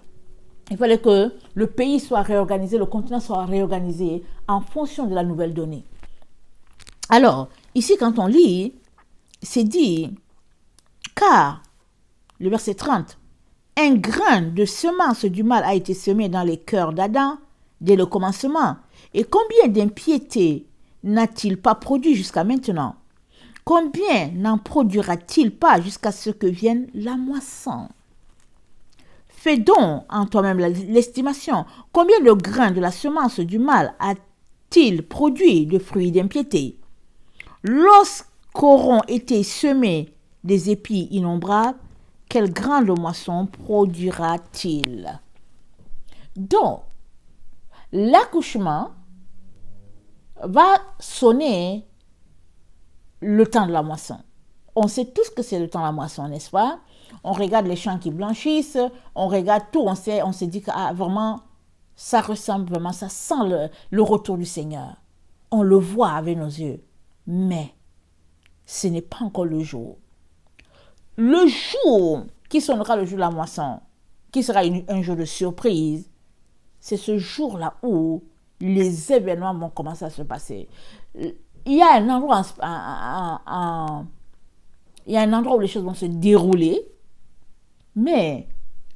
Il fallait que le pays soit réorganisé, le continent soit réorganisé en fonction de la nouvelle donnée. Alors, ici, quand on lit, c'est dit, car, le verset 30, un grain de semence du mal a été semé dans les cœurs d'Adam dès le commencement. Et combien d'impiété n'a-t-il pas produit jusqu'à maintenant? Combien n'en produira-t-il pas jusqu'à ce que vienne la moisson? Fais donc en toi-même l'estimation. Combien de grains de la semence du mal a-t-il produit de fruits d'impiété? Lorsqu'auront été semés des épis innombrables, quelle grande moisson produira-t-il? Donc, l'accouchement va sonner le temps de la moisson. On sait tous que c'est le temps de la moisson, n'est-ce pas? On regarde les champs qui blanchissent, on regarde tout, on se dit que vraiment, ça ressemble vraiment, ça sent le retour du Seigneur. On le voit avec nos yeux. Mais, ce n'est pas encore le jour. Le jour qui sonnera le jour de la moisson, qui sera un jour de surprise, c'est ce jour-là où les événements vont commencer à se passer. Il y a un endroit, il y a un endroit où les choses vont se dérouler, mais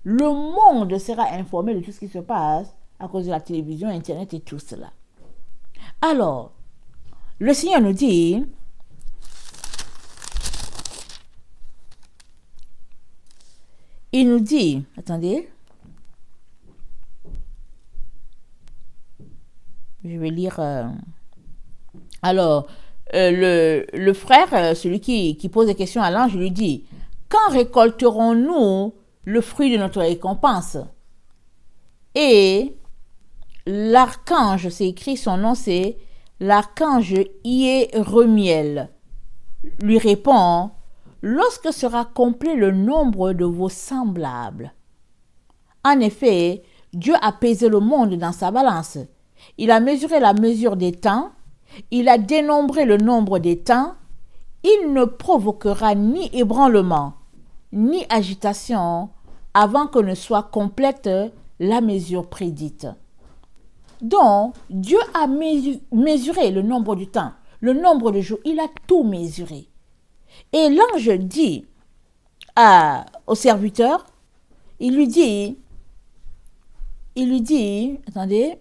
le monde sera informé de tout ce qui se passe à cause de la télévision, Internet et tout cela. Alors, le Seigneur nous dit, il nous dit, attendez, je vais lire. Alors, le frère, celui qui pose des questions à l'ange, lui dit, quand récolterons-nous le fruit de notre récompense? Et l'archange, c'est écrit, son nom c'est l'archange Hiéremiel, lui répond, lorsque sera complet le nombre de vos semblables. En effet, Dieu a pesé le monde dans sa balance. Il a mesuré la mesure des temps, il a dénombré le nombre des temps, il ne provoquera ni ébranlement, ni agitation, avant que ne soit complète la mesure prédite. Donc, Dieu a mesuré le nombre du temps, le nombre de jours, il a tout mesuré. Et l'ange dit au serviteur, il lui dit, attendez,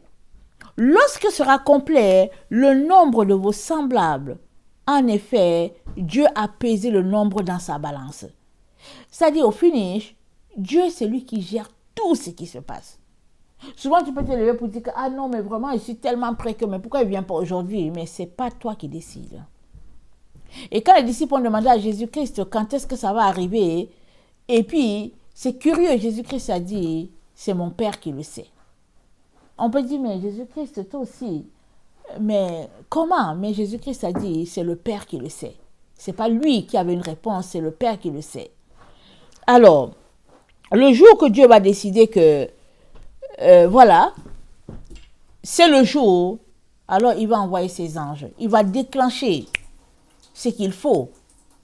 lorsque sera complet le nombre de vos semblables, en effet, Dieu a pesé le nombre dans sa balance. C'est-à-dire, au finish, Dieu, c'est lui qui gère tout ce qui se passe. Souvent, tu peux te lever pour dire que, ah non, mais vraiment, je suis tellement près que, mais pourquoi il ne vient pas aujourd'hui? Mais ce n'est pas toi qui décides. Et quand les disciples ont demandé à Jésus-Christ quand est-ce que ça va arriver, et puis, c'est curieux, Jésus-Christ a dit, c'est mon Père qui le sait. On peut dire, mais Jésus-Christ, toi aussi. Mais comment? Mais Jésus-Christ a dit, c'est le Père qui le sait. Ce n'est pas lui qui avait une réponse, c'est le Père qui le sait. Alors, le jour que Dieu va décider que, voilà, c'est le jour, alors il va envoyer ses anges. Il va déclencher ce qu'il faut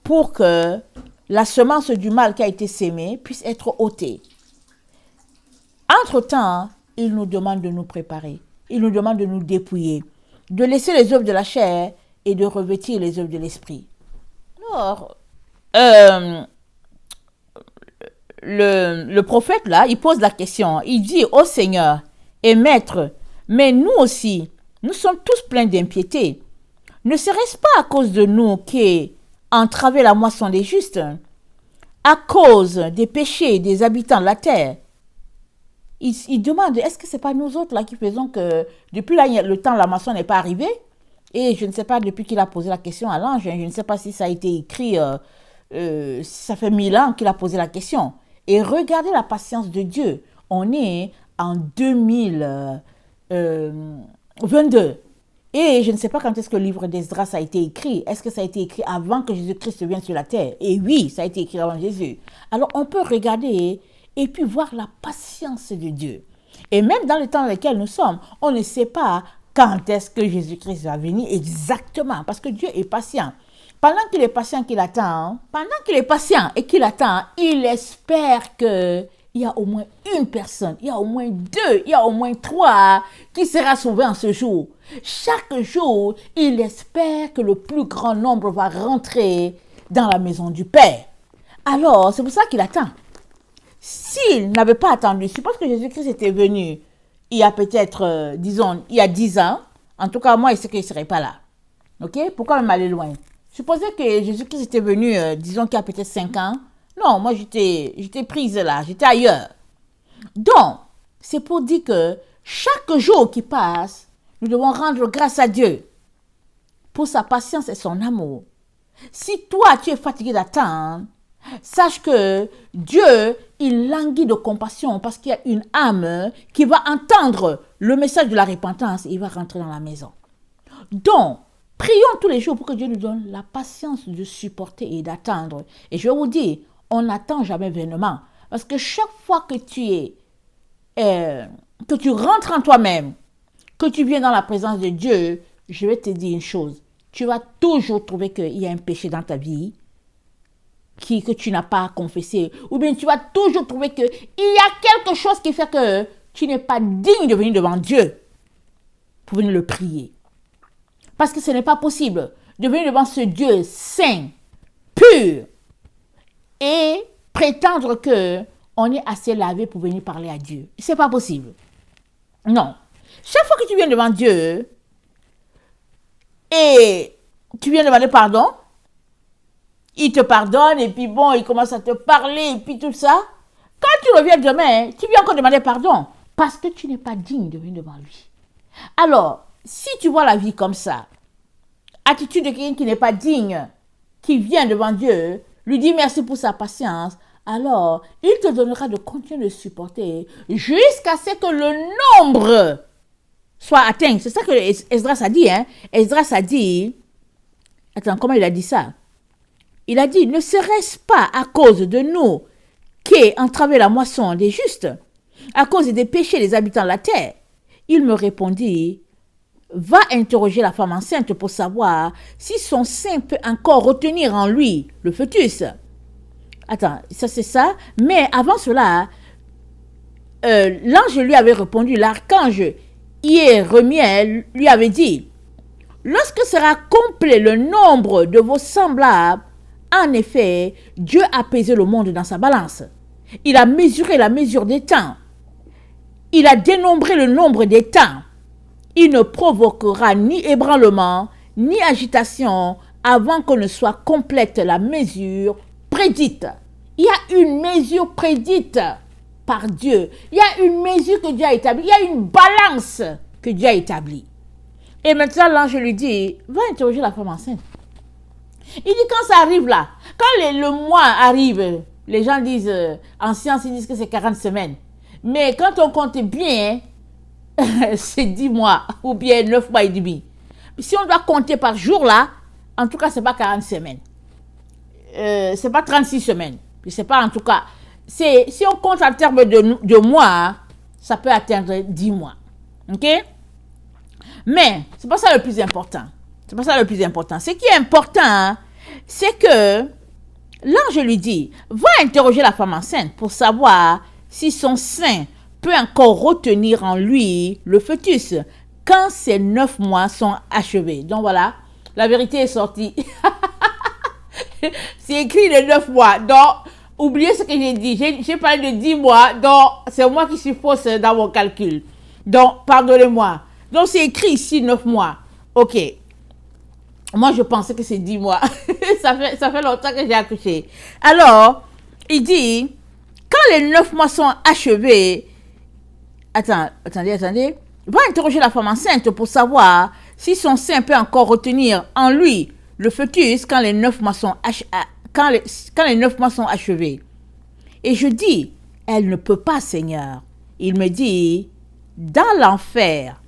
pour que la semence du mal qui a été sémée puisse être ôtée. Entre-temps, il nous demande de nous préparer. Il nous demande de nous dépouiller, de laisser les œuvres de la chair et de revêtir les œuvres de l'esprit. Alors, le prophète, là, il pose la question. Il dit, ô Seigneur et Maître, mais nous aussi, nous sommes tous pleins d'impiété. Ne serait-ce pas à cause de nous qu'est entravée la moisson des justes, à cause des péchés des habitants de la terre? Il demande, est-ce que ce n'est pas nous autres là qui faisons que depuis là, le temps de la moisson n'est pas arrivé? Et je ne sais pas depuis qu'il a posé la question à l'ange, je ne sais pas si ça a été écrit, ça fait 1000 ans qu'il a posé la question. Et regardez la patience de Dieu. On est en 2022. Et je ne sais pas quand est-ce que le livre d'Esdras a été écrit. Est-ce que ça a été écrit avant que Jésus-Christ vienne sur la terre? Et oui, ça a été écrit avant Jésus. Alors on peut regarder et puis voir la patience de Dieu. Et même dans le temps dans lequel nous sommes, on ne sait pas quand est-ce que Jésus-Christ va venir exactement. Parce que Dieu est patient. Pendant qu'il est patient, qu'il attend, il espère qu'il y a au moins une personne, il y a au moins 2, il y a au moins 3 qui sera sauvé en ce jour. Chaque jour, il espère que le plus grand nombre va rentrer dans la maison du Père. Alors, c'est pour ça qu'il attend. S'il n'avait pas attendu, suppose que Jésus-Christ était venu il y a peut-être, disons, il y a 10 ans, en tout cas, moi, il sait qu'il ne serait pas là. Ok? Pourquoi même aller loin? Supposez que Jésus-Christ était venu, disons qu'il y a peut-être 5 ans. Non, moi, j'étais prise là, j'étais ailleurs. Donc, c'est pour dire que chaque jour qui passe, nous devons rendre grâce à Dieu pour sa patience et son amour. Si toi, tu es fatigué d'attendre, sache que Dieu, il languit de compassion parce qu'il y a une âme qui va entendre le message de la repentance et il va rentrer dans la maison. Donc, prions tous les jours pour que Dieu nous donne la patience de supporter et d'attendre. Et je vais vous dire, on n'attend jamais vainement. Parce que chaque fois que tu rentres en toi-même, que tu viens dans la présence de Dieu, je vais te dire une chose. tu vas toujours trouver qu'il y a un péché dans ta vie que tu n'as pas confessé. Ou bien tu vas toujours trouver qu'il y a quelque chose qui fait que tu n'es pas digne de venir devant Dieu pour venir le prier. Parce que ce n'est pas possible de venir devant ce Dieu saint, pur, et prétendre qu'on est assez lavé pour venir parler à Dieu. Ce n'est pas possible. Non. Chaque fois que tu viens devant Dieu et tu viens demander pardon, il te pardonne et puis bon, il commence à te parler et puis tout ça. Quand tu reviens demain, tu viens encore demander pardon parce que tu n'es pas digne de venir devant lui. Alors, si tu vois la vie comme ça, attitude de quelqu'un qui n'est pas digne, qui vient devant Dieu, lui dit merci pour sa patience, alors il te donnera de continuer de supporter jusqu'à ce que le nombre soit atteint. C'est ça que Esdras a dit. Esdras a dit, attends, comment il a dit ça? Il a dit, ne serait-ce pas à cause de nous qu'est entravée la moisson des justes, à cause des péchés des habitants de la terre? Il me répondit, va interroger la femme enceinte pour savoir si son sein peut encore retenir en lui le fœtus. Attends, ça c'est ça. Mais avant cela, l'ange lui avait répondu, l'archange Hiéremiel lui avait dit, lorsque sera complet le nombre de vos semblables, en effet, Dieu a pesé le monde dans sa balance. Il a mesuré la mesure des temps. Il a dénombré le nombre des temps. Il ne provoquera ni ébranlement, ni agitation avant que ne soit complète la mesure prédite. Il y a une mesure prédite par Dieu. Il y a une mesure que Dieu a établie. Il y a une balance que Dieu a établie. Et maintenant, l'ange lui dit, va interroger la femme enceinte. Il dit, quand ça arrive là, quand le mois arrive, les gens disent, en science, ils disent que c'est 40 semaines. Mais quand on compte bien, c'est 10 mois ou bien 9 mois et demi. Si on doit compter par jour là, en tout cas, c'est pas 40 semaines. C'est pas 36 semaines. C'est pas en tout cas. Si on compte en termes de mois, ça peut atteindre 10 mois. Ok? Mais c'est pas ça le plus important. C'est pas ça le plus important. Ce qui est important, c'est que l'ange lui dit, va interroger la femme enceinte pour savoir si son sein peut encore retenir en lui le fœtus quand ces 9 mois sont achevés. Donc voilà, la vérité est sortie. C'est écrit les 9 mois. Donc, oubliez ce que j'ai dit. J'ai parlé de 10 mois. Donc, c'est moi qui suis fausse dans mon calcul. Donc, pardonnez-moi. Donc, c'est écrit ici 9 mois. Ok. Moi, je pensais que c'est 10 mois. ça fait longtemps que j'ai accouché. Alors, il dit, quand les 9 mois sont achevés, attendez. Va interroger la femme enceinte pour savoir si son sein peut encore retenir en lui le fœtus quand les 9 mois sont quand les 9 mois sont achevés. Et je dis, elle ne peut pas, Seigneur. Il me dit, dans l'enfer,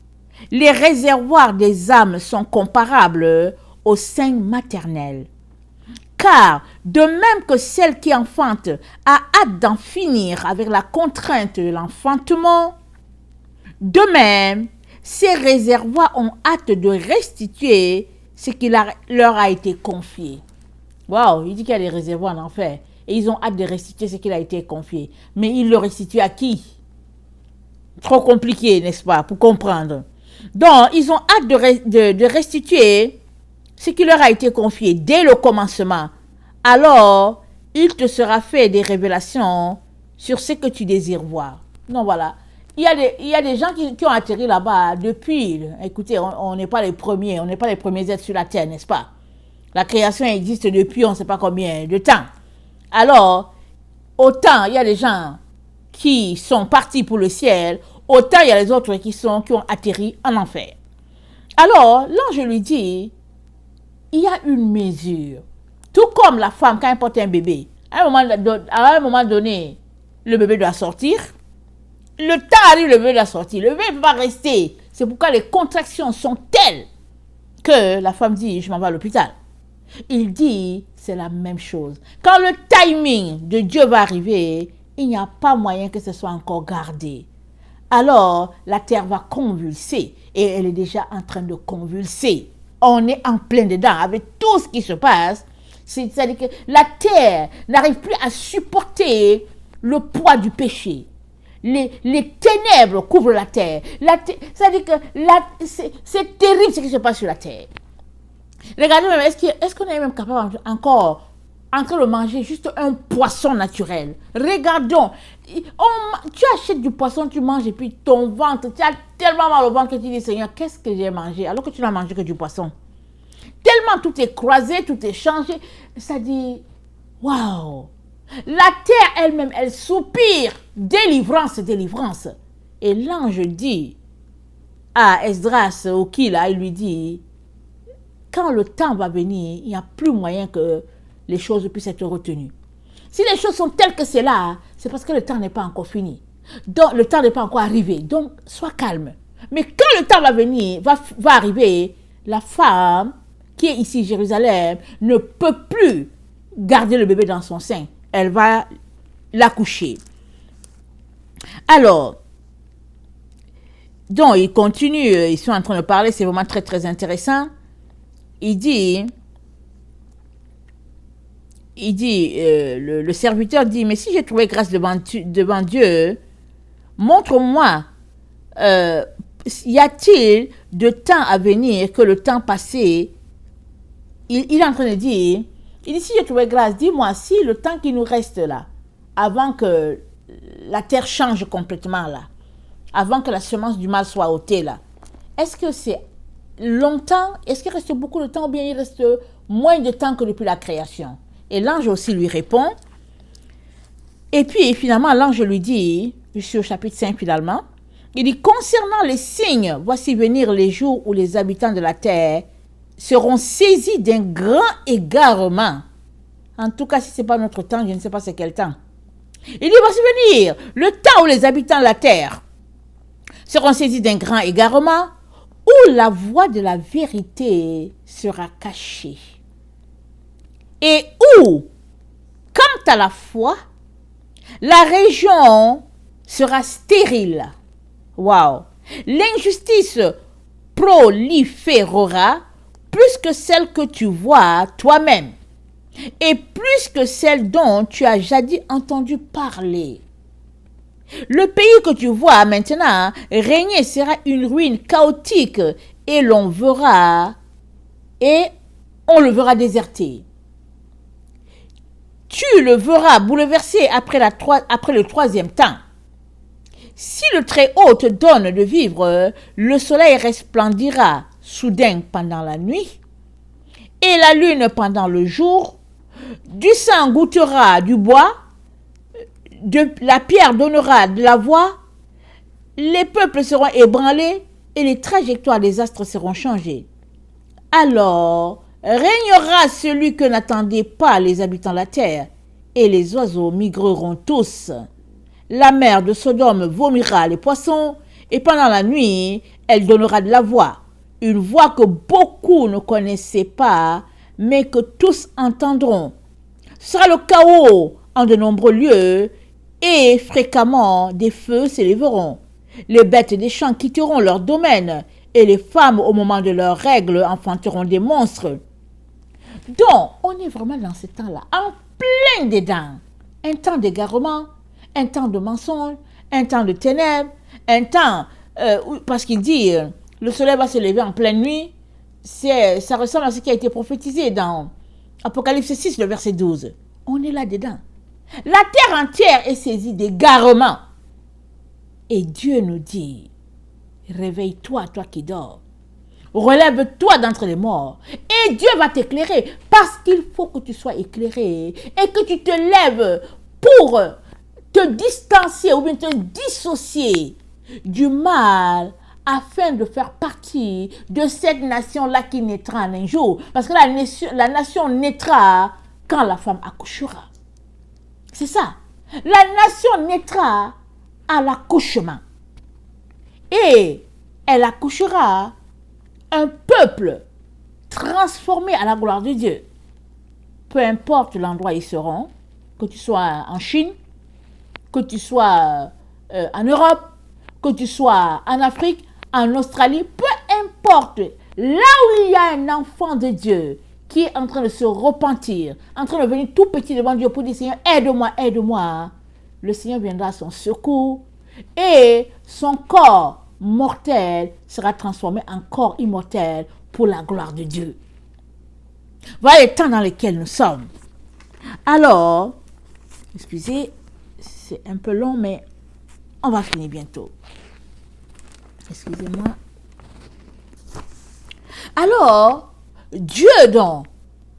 les réservoirs des âmes sont comparables au sein maternel. Car, de même que celle qui enfante a hâte d'en finir avec la contrainte de l'enfantement, de même, ces réservoirs ont hâte de restituer ce qui leur a été confié. Waouh, il dit qu'il y a des réservoirs en enfer. Et ils ont hâte de restituer ce qui a été confié. Mais ils le restituent à qui? Trop compliqué, n'est-ce pas, pour comprendre. Donc, ils ont hâte de restituer ce qui leur a été confié dès le commencement. Alors, il te sera fait des révélations sur ce que tu désires voir. Donc voilà. Il y a des gens qui ont atterri là-bas depuis. Écoutez, on n'est pas les premiers. On n'est pas les premiers êtres sur la terre, n'est-ce pas? La création existe depuis on ne sait pas combien de temps. Alors, autant il y a des gens qui sont partis pour le ciel, autant il y a les autres qui ont atterri en enfer. Alors, l'ange lui dit, il y a une mesure. Tout comme la femme, quand elle porte un bébé, à un moment donné, le bébé doit sortir. Le temps arrive, le bébé doit sortir. Le bébé ne peut pas rester. C'est pourquoi les contractions sont telles que la femme dit, je m'en vais à l'hôpital. Il dit, c'est la même chose. Quand le timing de Dieu va arriver, il n'y a pas moyen que ce soit encore gardé. Alors, la terre va convulser. Et elle est déjà en train de convulser. on est en plein dedans avec tout ce qui se passe. C'est-à-dire que la terre n'arrive plus à supporter le poids du péché. Les ténèbres couvrent la terre. C'est-à-dire que c'est terrible ce qui se passe sur la terre. Regardez même, est-ce qu'on est même capable encore en train de manger juste un poisson naturel? Regardons. Tu achètes du poisson, tu manges et puis ton ventre, tu as tellement mal au ventre que tu dis, Seigneur, qu'est-ce que j'ai mangé? Alors que tu n'as mangé que du poisson. Tellement tout est croisé, tout est changé. Ça dit, waouh! La terre elle-même, elle soupire. Délivrance, délivrance. Et l'ange dit à Esdras, au qui là, il lui dit, quand le temps va venir, il n'y a plus moyen que les choses puissent être retenues. Si les choses sont telles que c'est là, c'est parce que le temps n'est pas encore fini. Donc, le temps n'est pas encore arrivé. Donc, sois calme. Mais quand le temps va venir, va arriver, la femme qui est ici, Jérusalem, ne peut plus garder le bébé dans son sein. Elle va l'accoucher. Alors, donc, il continue, ils sont en train de parler, c'est vraiment très, très intéressant. Il dit, le serviteur dit, mais si j'ai trouvé grâce devant Dieu, montre-moi, y a-t-il de temps à venir que le temps passé? Il est en train de dire, il dit, si j'ai trouvé grâce, dis-moi si le temps qui nous reste là, avant que la terre change complètement là, avant que la semence du mal soit ôtée là, est-ce que c'est longtemps? Est-ce qu'il reste beaucoup de temps ou bien il reste moins de temps que depuis la création? Et l'ange aussi lui répond. Et puis finalement l'ange lui dit, je suis au chapitre 5 finalement, il dit, concernant les signes, voici venir les jours où les habitants de la terre seront saisis d'un grand égarement. En tout cas, si ce n'est pas notre temps, je ne sais pas c'est quel temps. Il dit, voici venir le temps où les habitants de la terre seront saisis d'un grand égarement, où la voix de la vérité sera cachée. Et où, quant à la foi, la région sera stérile. Waouh! L'injustice proliférera plus que celle que tu vois toi-même et plus que celle dont tu as jadis entendu parler. Le pays que tu vois maintenant régner sera une ruine chaotique et on le verra déserté. Tu le verras bouleversé après le troisième temps. Si le Très-Haut te donne de vivre, le soleil resplendira soudain pendant la nuit et la lune pendant le jour. Du sang goûtera du bois, la pierre donnera de la voix, les peuples seront ébranlés et les trajectoires des astres seront changées. Alors régnera celui que n'attendaient pas les habitants de la terre, et les oiseaux migreront tous. La mer de Sodome vomira les poissons, et pendant la nuit, elle donnera de la voix, une voix que beaucoup ne connaissaient pas, mais que tous entendront. Ce sera le chaos en de nombreux lieux, et fréquemment des feux s'élèveront. Les bêtes des champs quitteront leur domaine, et les femmes, au moment de leurs règles, enfanteront des monstres. Donc, on est vraiment dans ce temps-là, en plein dedans. Un temps d'égarement, un temps de mensonge, un temps de ténèbres, un temps, parce qu'il dit, le soleil va se lever en pleine nuit. Ça ressemble à ce qui a été prophétisé dans Apocalypse 6, le verset 12. On est là-dedans. La terre entière est saisie d'égarement. Et Dieu nous dit, réveille-toi, toi qui dors. Relève-toi d'entre les morts. Et Dieu va t'éclairer. Parce qu'il faut que tu sois éclairé. Et que tu te lèves pour te distancier ou bien te dissocier du mal, afin de faire partie de cette nation-là qui naîtra en un jour. Parce que la nation naîtra quand la femme accouchera. C'est ça. La nation naîtra à l'accouchement. Et elle accouchera un peuple transformé à la gloire de Dieu. Peu importe l'endroit où ils seront, que tu sois en Chine, que tu sois en Europe, que tu sois en Afrique, en Australie, peu importe là où il y a un enfant de Dieu qui est en train de se repentir, en train de venir tout petit devant Dieu pour dire, Seigneur, aide-moi, aide-moi, le Seigneur viendra à son secours et son corps mortel sera transformé en corps immortel pour la gloire de Dieu. Voilà les temps dans lesquels nous sommes. Alors, excusez, c'est un peu long, mais on va finir bientôt. Excusez-moi. Alors, Dieu donc,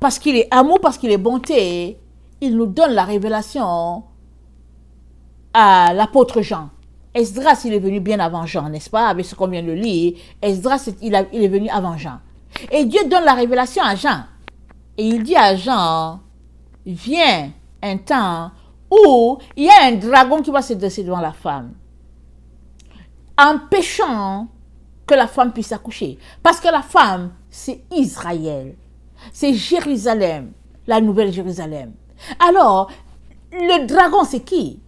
parce qu'il est amour, parce qu'il est bonté, il nous donne la révélation à l'apôtre Jean. Esdras, il est venu bien avant Jean, n'est-ce pas? Avec ce qu'on vient de lire, Esdras, il est venu avant Jean. Et Dieu donne la révélation à Jean. Et il dit à Jean, viens un temps où il y a un dragon qui va se dresser devant la femme, empêchant que la femme puisse accoucher. Parce que la femme, c'est Israël. C'est Jérusalem, la nouvelle Jérusalem. Alors, le dragon, c'est qui?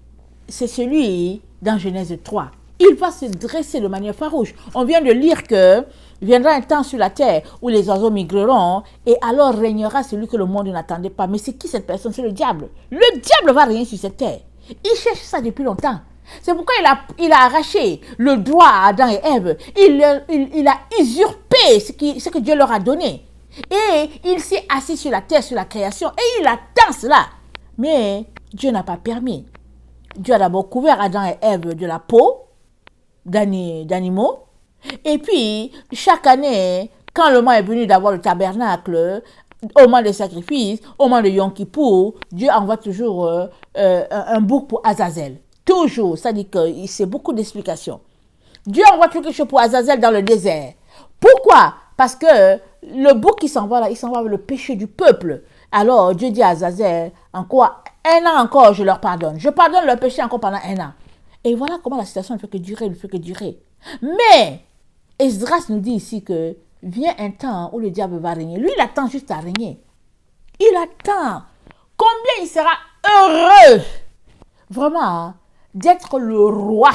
C'est celui dans Genèse 3. Il va se dresser de manière farouche. On vient de lire que viendra un temps sur la terre où les oiseaux migreront et alors régnera celui que le monde n'attendait pas. Mais c'est qui cette personne? C'est le diable. Le diable va régner sur cette terre. Il cherche ça depuis longtemps. C'est pourquoi il a arraché le droit à Adam et Ève. Il a usurpé ce que Dieu leur a donné. Et il s'est assis sur la terre, sur la création, et il attend cela. Mais Dieu n'a pas permis. Dieu a d'abord couvert Adam et Ève de la peau d'animaux. Et puis, chaque année, quand le moment est venu d'avoir le tabernacle, au moment des sacrifices, au moment de Yom Kippour, Dieu envoie toujours un bouc pour Azazel. Toujours, ça dit que c'est beaucoup d'explications. Dieu envoie quelque chose pour Azazel dans le désert. Pourquoi? Parce que le bouc qui s'en va là, il s'en va avec le péché du peuple. Alors Dieu dit à Azazel, encore un an encore, je leur pardonne. Je pardonne leur péché encore pendant un an. Et voilà comment la situation ne fait que durer, Mais Esdras nous dit ici que vient un temps où le diable va régner. Lui, il attend juste à régner. Il attend. Combien il sera heureux, vraiment, d'être le roi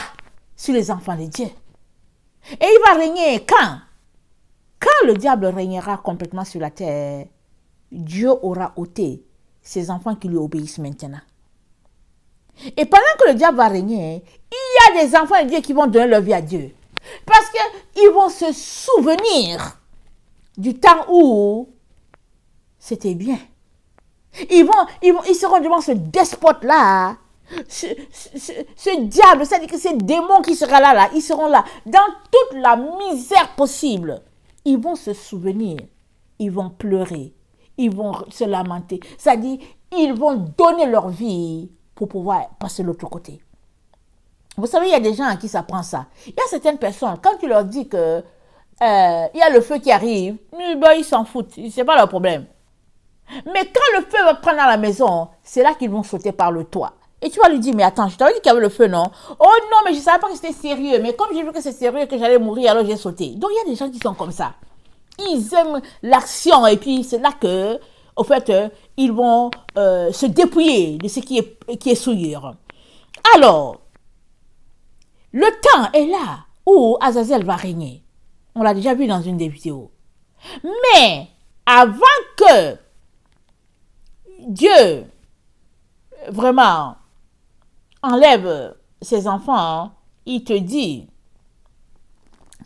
sur les enfants de Dieu. Et il va régner quand? Quand le diable régnera complètement sur la terre, Dieu aura ôté ses enfants qui lui obéissent maintenant. Et pendant que le diable va régner, il y a des enfants de Dieu qui vont donner leur vie à Dieu. Parce qu'ils vont se souvenir du temps où c'était bien. Ils seront devant ce despote-là, ce diable, c'est-à-dire que ces démons qui seront là, ils seront là, dans toute la misère possible. Ils vont se souvenir, ils vont pleurer, ils vont se lamenter. C'est-à-dire, ils vont donner leur vie pour pouvoir passer de l'autre côté. Vous savez, il y a des gens à qui ça prend ça. Il y a certaines personnes, quand tu leur dis que il y a le feu qui arrive, ils s'en foutent, c'est pas leur problème. Mais quand le feu va prendre à la maison, c'est là qu'ils vont sauter par le toit. Et tu vas lui dire, mais attends, je t'avais dit qu'il y avait le feu, non? Oh non, mais je ne savais pas que c'était sérieux. Mais comme j'ai vu que c'est sérieux et que j'allais mourir, alors j'ai sauté. Donc il y a des gens qui sont comme ça. Ils aiment l'action et puis c'est là que, au fait, ils vont se dépouiller de ce qui est souillure. Alors, le temps est là où Azazel va régner. On l'a déjà vu dans une des vidéos. Mais avant que Dieu vraiment enlève ses enfants, il te dit,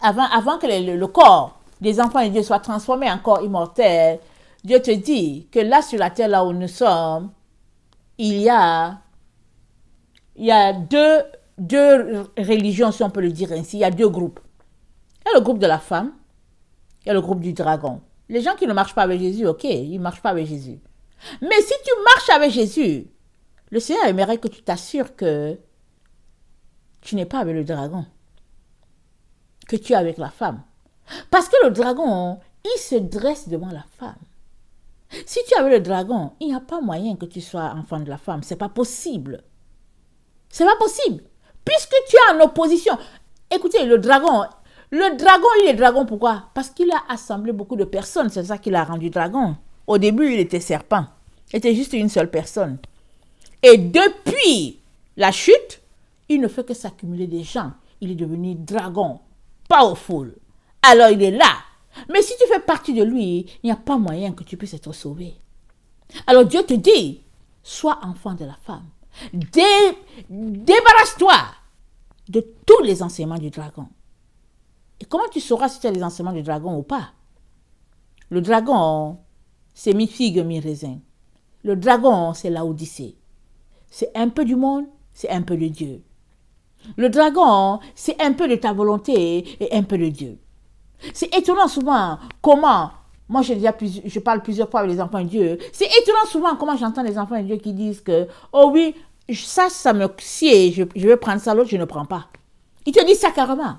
avant que le corps des enfants de Dieu soit transformé en corps immortel, Dieu te dit que là sur la terre, là où nous sommes, il y a deux religions, si on peut le dire ainsi. Il y a deux groupes. Il y a le groupe de la femme, il y a le groupe du dragon. Les gens qui ne marchent pas avec Jésus, ok, ils ne marchent pas avec Jésus. Mais si tu marches avec Jésus, le Seigneur aimerait que tu t'assures que tu n'es pas avec le dragon, que tu es avec la femme. Parce que le dragon, il se dresse devant la femme. Si tu es avec le dragon, il n'y a pas moyen que tu sois enfant de la femme. C'est pas possible. C'est pas possible. Puisque tu es en opposition. Écoutez, le dragon, il est dragon pourquoi? Parce qu'il a assemblé beaucoup de personnes. C'est ça qu'il a rendu dragon. Au début, il était serpent. Il était juste une seule personne. Et depuis la chute, il ne fait que s'accumuler des gens. Il est devenu dragon, powerful. Alors il est là Mais si tu fais partie de lui, il n'y a pas moyen que tu puisses être sauvé. Alors Dieu te dit, sois enfant de la femme. Débarrasse-toi de tous les enseignements du dragon. Et comment tu sauras si tu as les enseignements du dragon ou pas? Le dragon, c'est mi-figue, mi-raisin. Le dragon, c'est l'Odyssée. C'est un peu du monde, c'est un peu de Dieu. Le dragon, c'est un peu de ta volonté et un peu de Dieu. C'est étonnant souvent comment, moi je parle plusieurs fois avec les enfants de Dieu, c'est étonnant souvent comment j'entends les enfants de Dieu qui disent que, oh oui, ça me sied, je vais prendre ça, l'autre je ne prends pas. Ils te disent ça carrément.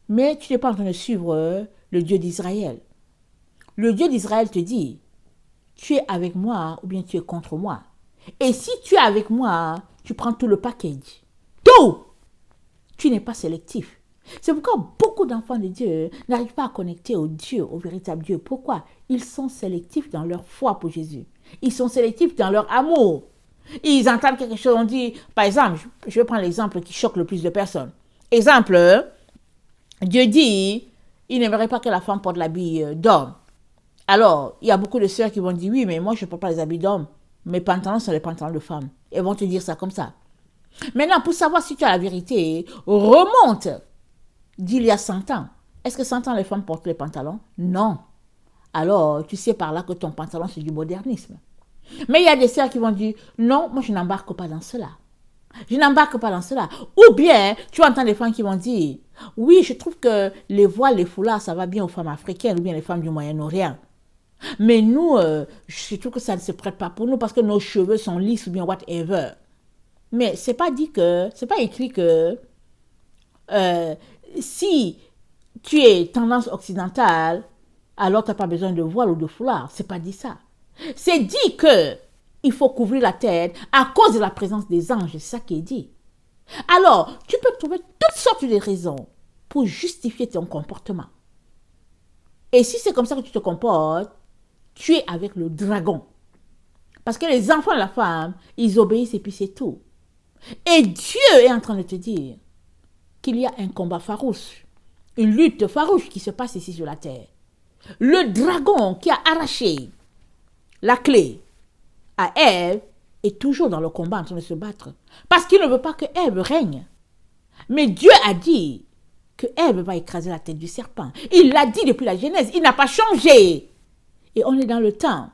Mais tu n'es pas en train de suivre le Dieu d'Israël. Le Dieu d'Israël te dit, tu es avec moi ou bien tu es contre moi. Et si tu es avec moi, tu prends tout le package. Tout! Tu n'es pas sélectif. C'est pourquoi beaucoup d'enfants de Dieu n'arrivent pas à connecter au Dieu, au véritable Dieu. Pourquoi? Ils sont sélectifs dans leur foi pour Jésus. Ils sont sélectifs dans leur amour. Ils entendent quelque chose, on dit, par exemple, je vais prendre l'exemple qui choque le plus de personnes. Exemple, Dieu dit, il n'aimerait pas que la femme porte l'habit d'homme. Alors, il y a beaucoup de sœurs qui vont dire, oui, mais moi je ne porte pas les habits d'homme. Mes pantalons sont les pantalons de femme. Elles vont te dire ça comme ça. Maintenant, pour savoir si tu as la vérité, remonte d'il y a 100 ans. Est-ce que 100 ans les femmes portent les pantalons? Non. Alors, tu sais par là que ton pantalon c'est du modernisme. Mais il y a des sœurs qui vont dire, non, moi je n'embarque pas dans cela. Je n'embarque pas dans cela. Ou bien, tu entends des femmes qui vont dire, oui, je trouve que les voiles, les foulards, ça va bien aux femmes africaines ou bien les femmes du Moyen-Orient. Mais nous, je trouve que ça ne se prête pas pour nous parce que nos cheveux sont lisses ou bien whatever. Mais c'est pas écrit que si tu es tendance occidentale, alors tu n'as pas besoin de voile ou de foulard. C'est pas dit ça. C'est dit que il faut couvrir la tête à cause de la présence des anges. C'est ça qui est dit. Alors, tu peux trouver toutes sortes de raisons pour justifier ton comportement. Et si c'est comme ça que tu te comportes, tu es avec le dragon. Parce que les enfants de la femme, ils obéissent et puis c'est tout. Et Dieu est en train de te dire qu'il y a un combat farouche, une lutte farouche qui se passe ici sur la terre. Le dragon qui a arraché la clé à Ève est toujours dans le combat en train de se battre. Parce qu'il ne veut pas que Ève règne. Mais Dieu a dit que Ève va écraser la tête du serpent. Il l'a dit depuis la Genèse, il n'a pas changé. Et on est dans le temps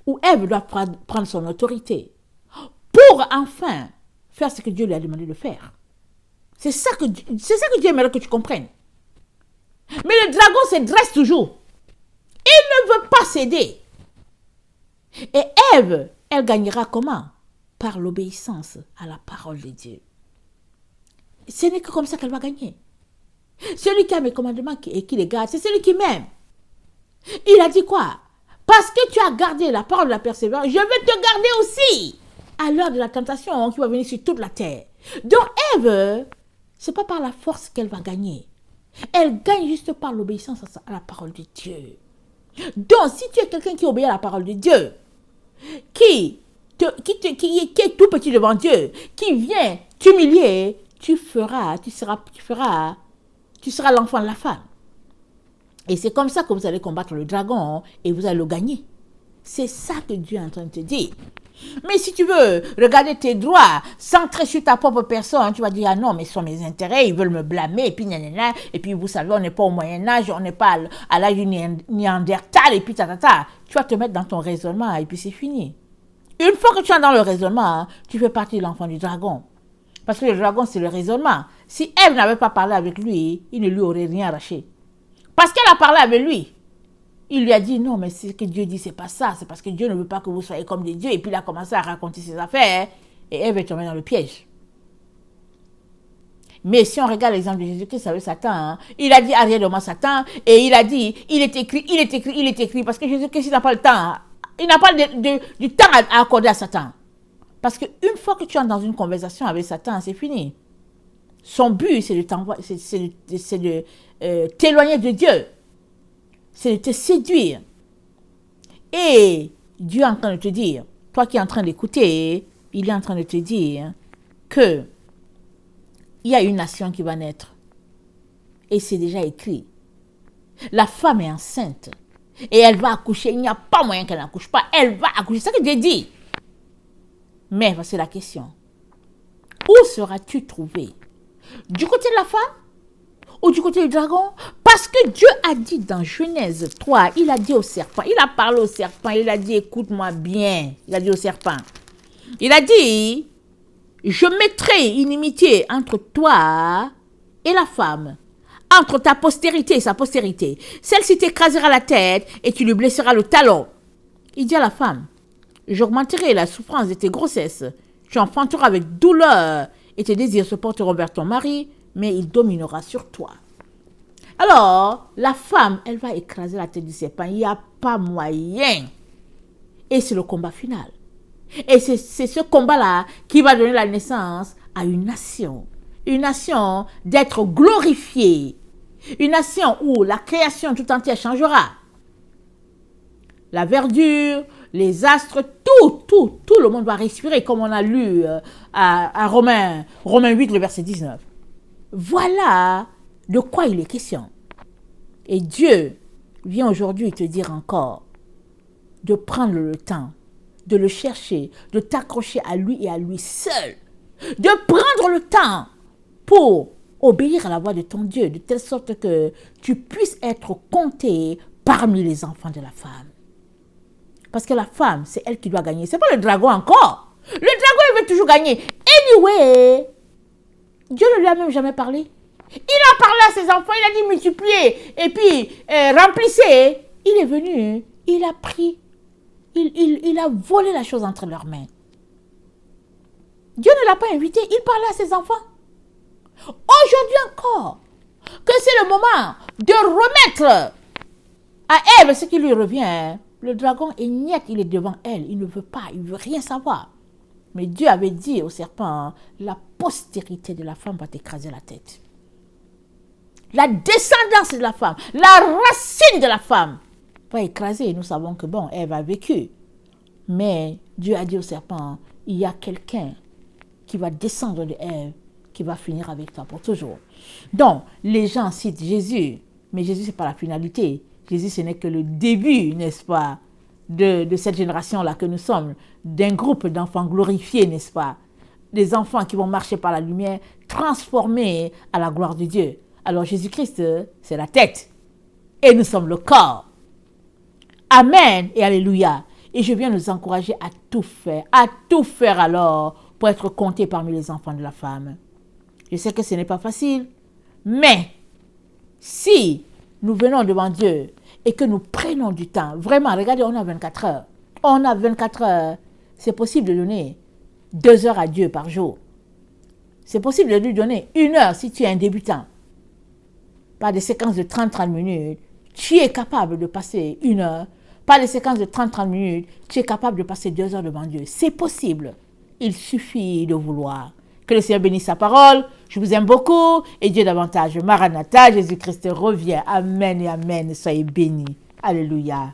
où Ève doit prendre son autorité pour enfin faire ce que Dieu lui a demandé de faire. C'est ça que Dieu aimerait que tu comprennes. Mais le dragon se dresse toujours. Il ne veut pas céder. Et Ève, elle gagnera comment? Par l'obéissance à la parole de Dieu. Ce n'est que comme ça qu'elle va gagner. Celui qui a mes commandements et qui les garde, c'est celui qui m'aime. Il a dit quoi? Parce que tu as gardé la parole de la persévérance, je vais te garder aussi à l'heure de la tentation qui va venir sur toute la terre. Donc Ève, ce n'est pas par la force qu'elle va gagner. Elle gagne juste par l'obéissance à la parole de Dieu. Donc, si tu es quelqu'un qui obéit à la parole de Dieu, qui est tout petit devant Dieu, qui vient t'humilier, tu seras l'enfant de la femme. Et c'est comme ça que vous allez combattre le dragon et vous allez le gagner. C'est ça que Dieu est en train de te dire. Mais si tu veux regarder tes droits, centrer sur ta propre personne, tu vas dire, ah non, mais ce sont mes intérêts, ils veulent me blâmer, et puis nanana, et puis vous savez, on n'est pas au Moyen-Âge, on n'est pas à l'âge du Néandertal, et puis tatata. Tu vas te mettre dans ton raisonnement, et puis c'est fini. Une fois que tu es dans le raisonnement, tu fais partie de l'enfant du dragon. Parce que le dragon, c'est le raisonnement. Si Ève n'avait pas parlé avec lui, il ne lui aurait rien arraché. Parce qu'elle a parlé avec lui. Il lui a dit, non, mais ce que Dieu dit, c'est pas ça. C'est parce que Dieu ne veut pas que vous soyez comme des dieux. Et puis il a commencé à raconter ses affaires. Et Ève est tombée dans le piège. Mais si on regarde l'exemple de Jésus-Christ avec Satan, hein, il a dit, arrière de moi, Satan. Et il a dit, il est écrit. Parce que Jésus-Christ, il n'a pas le temps. Il n'a pas du temps à accorder à Satan. Parce qu'une fois que tu entres dans une conversation avec Satan, c'est fini. Son but, c'est de t'éloigner de Dieu. C'est de te séduire. Et Dieu est en train de te dire, toi qui es en train d'écouter, il est en train de te dire que il y a une nation qui va naître. Et c'est déjà écrit. La femme est enceinte. Et elle va accoucher. Il n'y a pas moyen qu'elle n'accouche pas. Elle va accoucher. C'est ce que Dieu dit. Mais voici la question. Où seras-tu trouvé? Du côté de la femme ou du côté du dragon? Parce que Dieu a dit dans Genèse 3, il a dit au serpent, il a parlé au serpent, il a dit, écoute-moi bien. Il a dit au serpent, il a dit, je mettrai inimitié entre toi et la femme, entre ta postérité et sa postérité. Celle-ci t'écrasera la tête et tu lui blesseras le talon. Il dit à la femme, j'augmenterai la souffrance de tes grossesses. Tu enfanteras avec douleur et tes désirs se porteront vers ton mari, mais il dominera sur toi. Alors, la femme, elle va écraser la tête du serpent. Il n'y a pas moyen. Et c'est le combat final. Et c'est ce combat-là qui va donner la naissance à une nation. Une nation d'être glorifiée. Une nation où la création tout entière changera. La verdure, les astres, tout le monde va respirer, comme on a lu à Romains 8, le verset 19. Voilà de quoi il est question. Et Dieu vient aujourd'hui te dire encore de prendre le temps, de le chercher, de t'accrocher à lui et à lui seul. De prendre le temps pour obéir à la voix de ton Dieu, de telle sorte que tu puisses être compté parmi les enfants de la femme. Parce que la femme, c'est elle qui doit gagner. C'est pas le dragon encore. Le dragon, il veut toujours gagner. Anyway, Dieu ne lui a même jamais parlé. Il a parlé à ses enfants, il a dit multipliez et puis remplissez. Il est venu, il a pris, il a volé la chose entre leurs mains. Dieu ne l'a pas invité, il parlait à ses enfants. Aujourd'hui encore, que c'est le moment de remettre à Ève ce qui lui revient. Le dragon est niet, il est devant elle, il ne veut pas, il ne veut rien savoir. Mais Dieu avait dit au serpent, la postérité de la femme va t'écraser la tête. La descendance de la femme, la racine de la femme va écraser. Nous savons que bon, Ève a vécu. Mais Dieu a dit au serpent, il y a quelqu'un qui va descendre de Ève, qui va finir avec toi pour toujours. Donc, les gens citent Jésus, mais Jésus, ce n'est pas la finalité. Jésus, ce n'est que le début, n'est-ce pas, de cette génération-là que nous sommes, d'un groupe d'enfants glorifiés, n'est-ce pas, des enfants qui vont marcher par la lumière, transformés à la gloire de Dieu. Alors Jésus-Christ, c'est la tête. Et nous sommes le corps. Amen et alléluia. Et je viens nous encourager à tout faire alors pour être comptés parmi les enfants de la femme. Je sais que ce n'est pas facile, mais si nous venons devant Dieu et que nous prenons du temps, vraiment, regardez, on a 24 heures. On a 24 heures. C'est possible de donner 2 heures à Dieu par jour. C'est possible de lui donner 1 heure si tu es un débutant. Par des séquences de 30-30 minutes, tu es capable de passer 1 heure. Par des séquences de 30-30 minutes, tu es capable de passer 2 heures devant Dieu. C'est possible. Il suffit de vouloir. Que le Seigneur bénisse sa parole. Je vous aime beaucoup. Et Dieu davantage. Maranatha, Jésus-Christ revient. Amen et amen. Soyez bénis. Alléluia.